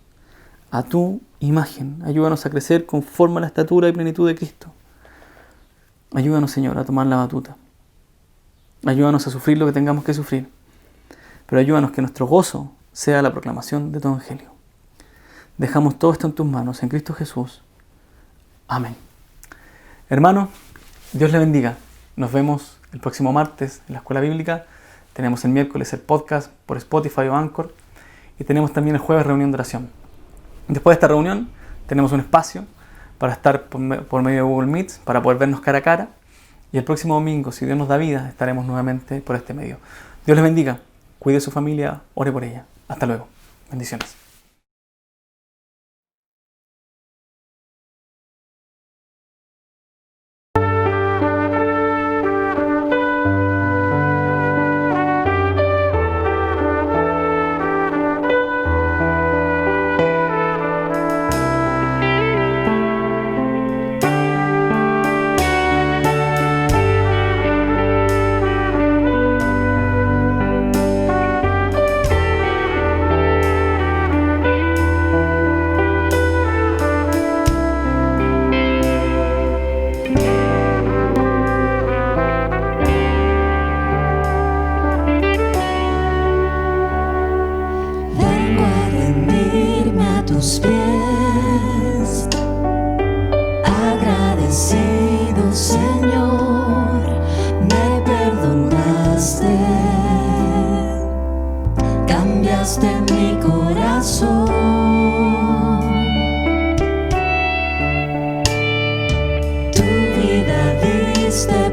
a tu imagen. Ayúdanos a crecer conforme a la estatura y plenitud de Cristo. Ayúdanos, Señor, a tomar la batuta. Ayúdanos a sufrir lo que tengamos que sufrir. Pero ayúdanos que nuestro gozo sea la proclamación de tu evangelio. Dejamos todo esto en tus manos, en Cristo Jesús. Amén. Hermanos, Dios le bendiga. Nos vemos el próximo martes en la Escuela Bíblica. Tenemos el miércoles el podcast por Spotify o Anchor. Y tenemos también el jueves reunión de oración. Después de esta reunión tenemos un espacio para estar por medio de Google Meet, para poder vernos cara a cara. Y el próximo domingo, si Dios nos da vida, estaremos nuevamente por este medio. Dios les bendiga, cuide su familia, ore por ella. Hasta luego. Bendiciones. Vengo a rendirme a tus pies, agradecido Señor, me perdonaste, cambiaste mi corazón, tu vida diste